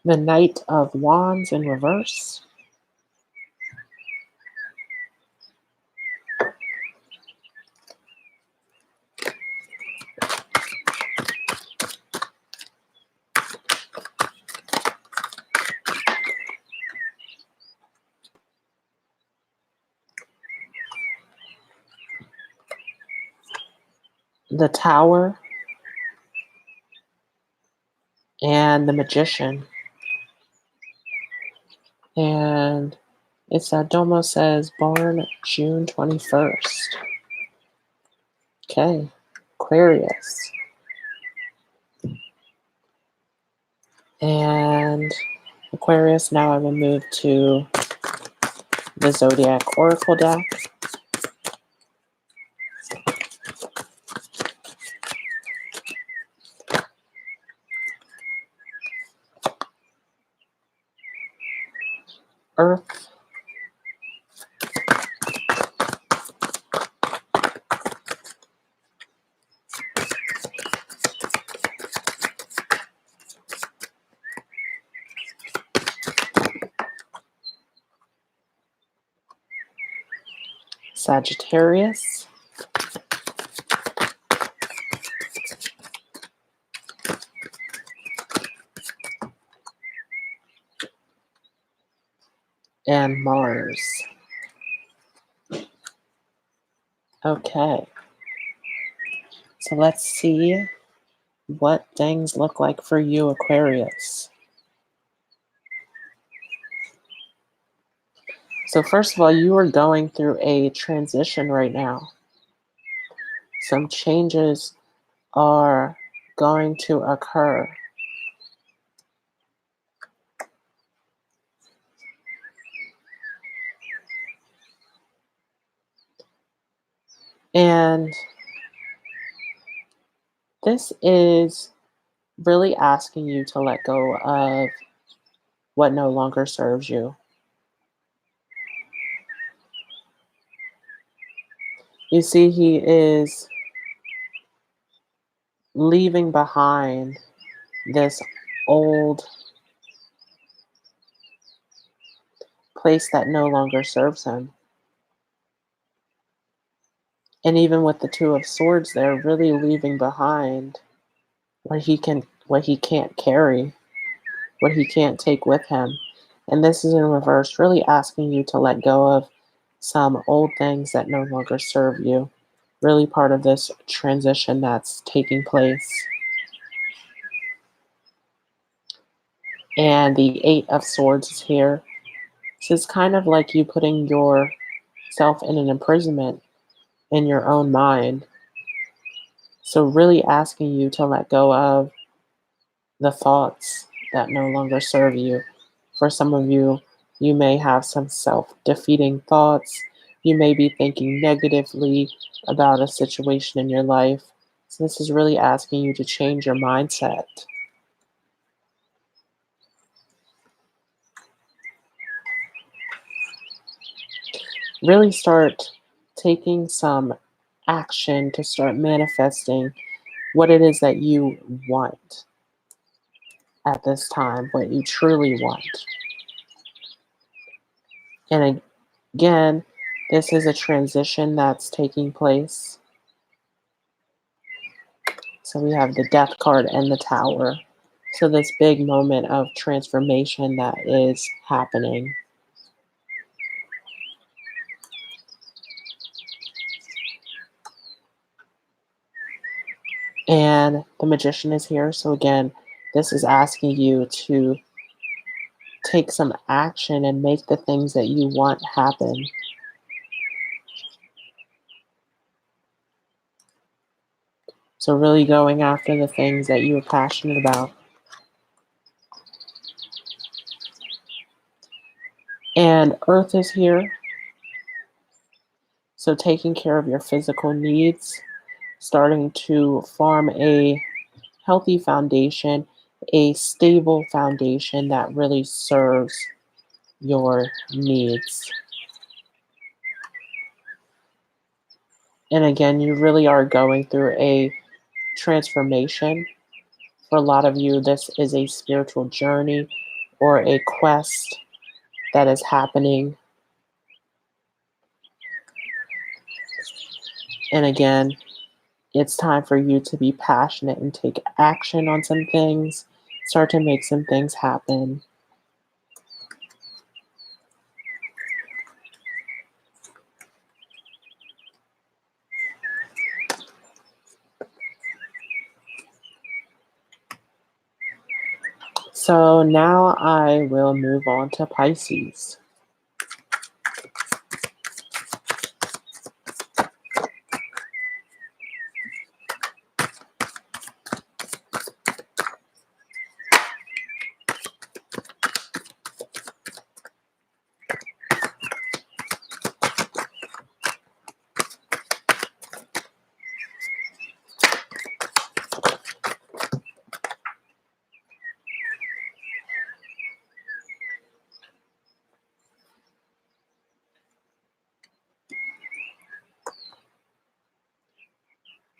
Speaker 1: The Knight of Wands in reverse. The Tower. And the Magician. And it's that Domo says, born June 21st. Okay, Aquarius. And Aquarius, now I will move to the Zodiac Oracle deck. Earth. Sagittarius. And Mars. Okay. So let's see what things look like for you, Aquarius. So first of all, you are going through a transition right now. Some changes are going to occur. And this is really asking you to let go of what no longer serves you. You see, he is leaving behind this old place that no longer serves him. And even with the Two of Swords, they're really leaving behind what he can't carry, what he can't take with him. And this is in reverse, really asking you to let go of some old things that no longer serve you. Really part of this transition that's taking place. And the Eight of Swords is here. This is kind of like you putting yourself in an imprisonment in your own mind. So really asking you to let go of the thoughts that no longer serve you. For some of you, you may have some self-defeating thoughts. You may be thinking negatively about a situation in your life. So this is really asking you to change your mindset. Really start taking some action to start manifesting what it is that you want. at this time, what you truly want. And again, this is a transition that's taking place. So we have the Death card and the Tower. So this big moment of transformation that is happening. And the Magician is here. So again, this is asking you to take some action and make the things that you want happen. So really going after the things that you're passionate about. And Earth is here. So taking care of your physical needs, starting to form a healthy foundation, a stable foundation that really serves your needs. And again, you really are going through a transformation. For a lot of you, this is a spiritual journey or a quest that is happening. And again, it's time for you to be passionate and take action on some things, start to make some things happen. So now I will move on to Pisces.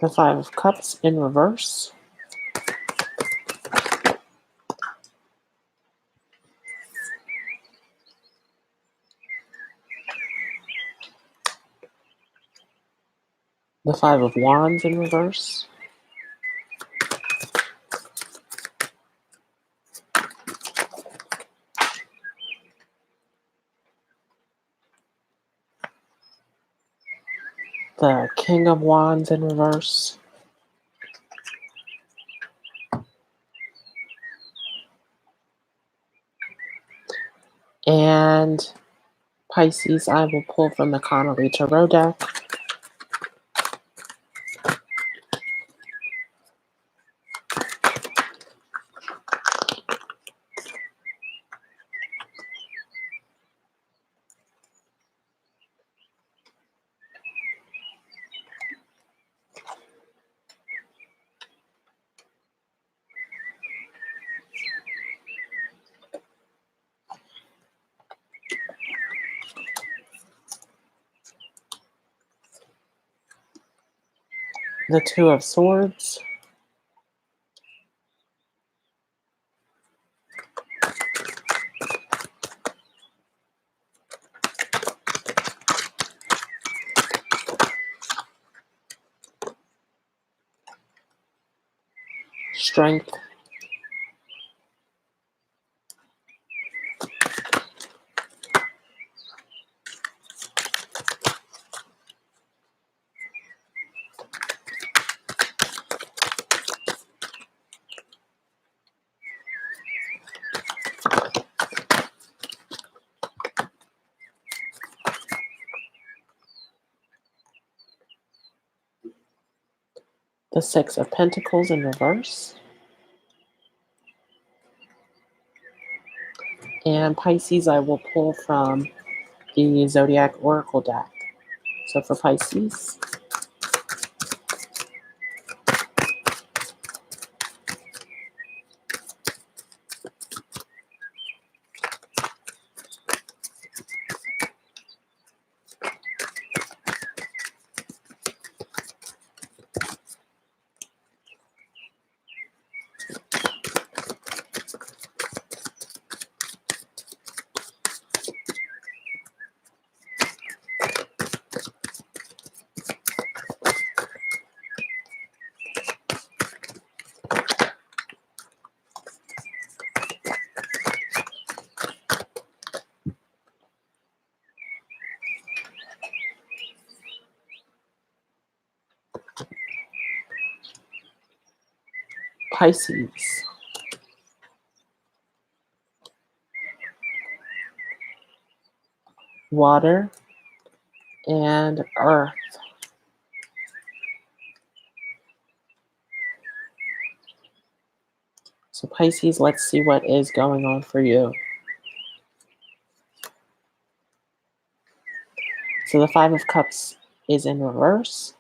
Speaker 1: The Five of Cups in reverse. The Five of Wands in reverse. The King of Wands in reverse. And Pisces, I will pull from the Connolly Tarot deck. The Two of Swords. Strength. The Six of Pentacles in reverse. And Pisces, I will pull from the Zodiac Oracle deck. So for Pisces, Pisces, water, and earth. So Pisces, let's see what is going on for you. So the Five of Cups is in reverse.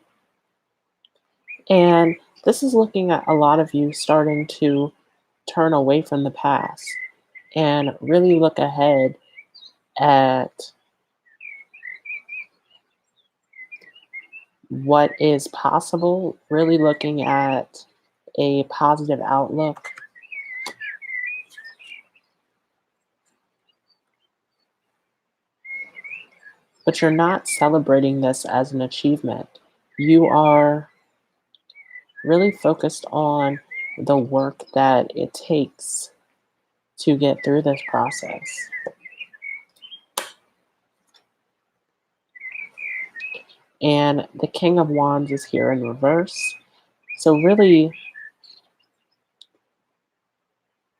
Speaker 1: And this is looking at a lot of you starting to turn away from the past and really look ahead at what is possible, really looking at a positive outlook. But you're not celebrating this as an achievement. You are really focused on the work that it takes to get through this process. And the King of Wands is here in reverse. So really,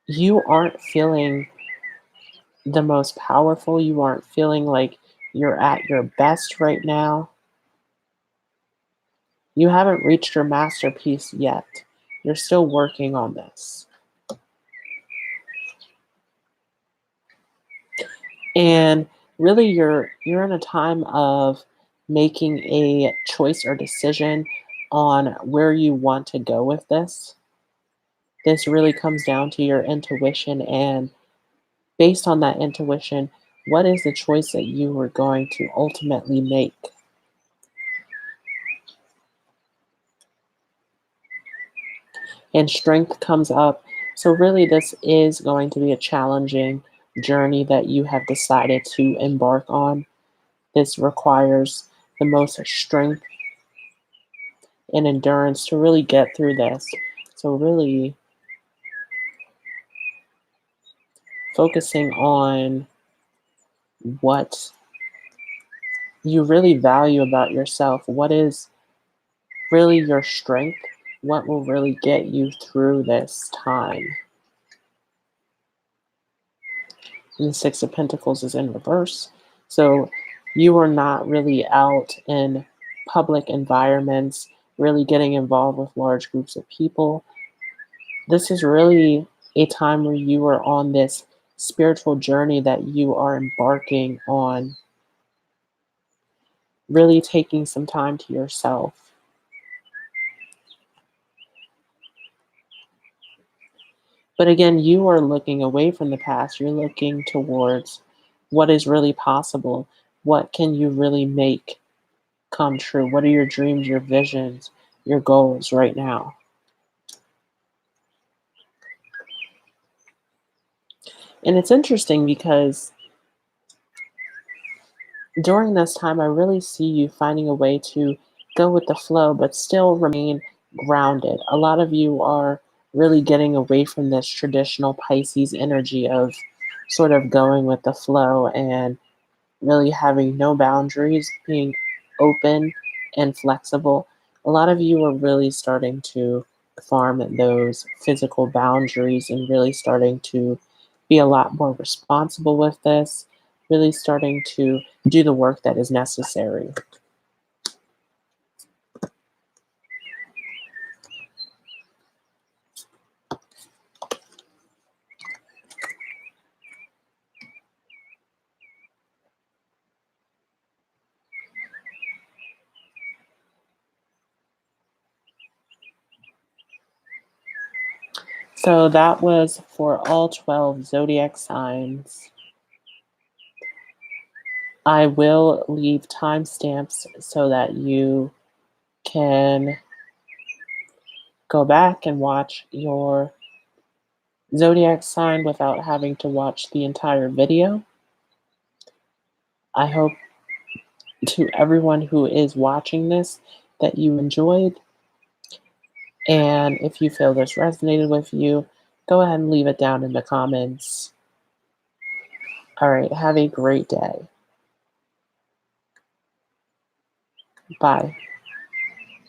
Speaker 1: you aren't feeling the most powerful. You aren't feeling like you're at your best right now. You haven't reached your masterpiece yet. You're still working on this. And really you're in a time of making a choice or decision on where you want to go with this. This really comes down to your intuition, and based on that intuition, what is the choice that you are going to ultimately make? And strength comes up. So really this is going to be a challenging journey that you have decided to embark on. This requires the most strength and endurance to really get through this. So really focusing on what you really value about yourself, what is really your strength, what will really get you through this time. And the Six of Pentacles is in reverse. So you are not really out in public environments, really getting involved with large groups of people. This is really a time where you are on this spiritual journey that you are embarking on, really taking some time to yourself. But again, you are looking away from the past. You're looking towards what is really possible. What can you really make come true? What are your dreams, your visions, your goals right now? And it's interesting because during this time, I really see you finding a way to go with the flow, but still remain grounded. A lot of you are really getting away from this traditional Pisces energy of sort of going with the flow and really having no boundaries, being open and flexible. A lot of you are really starting to farm those physical boundaries and really starting to be a lot more responsible with this, really starting to do the work that is necessary. So that was for all 12 zodiac signs. I will leave timestamps so that you can go back and watch your zodiac sign without having to watch the entire video. I hope to everyone who is watching this that you enjoyed. And if you feel this resonated with you, go ahead and leave it down in the comments. All right, have a great day. Bye.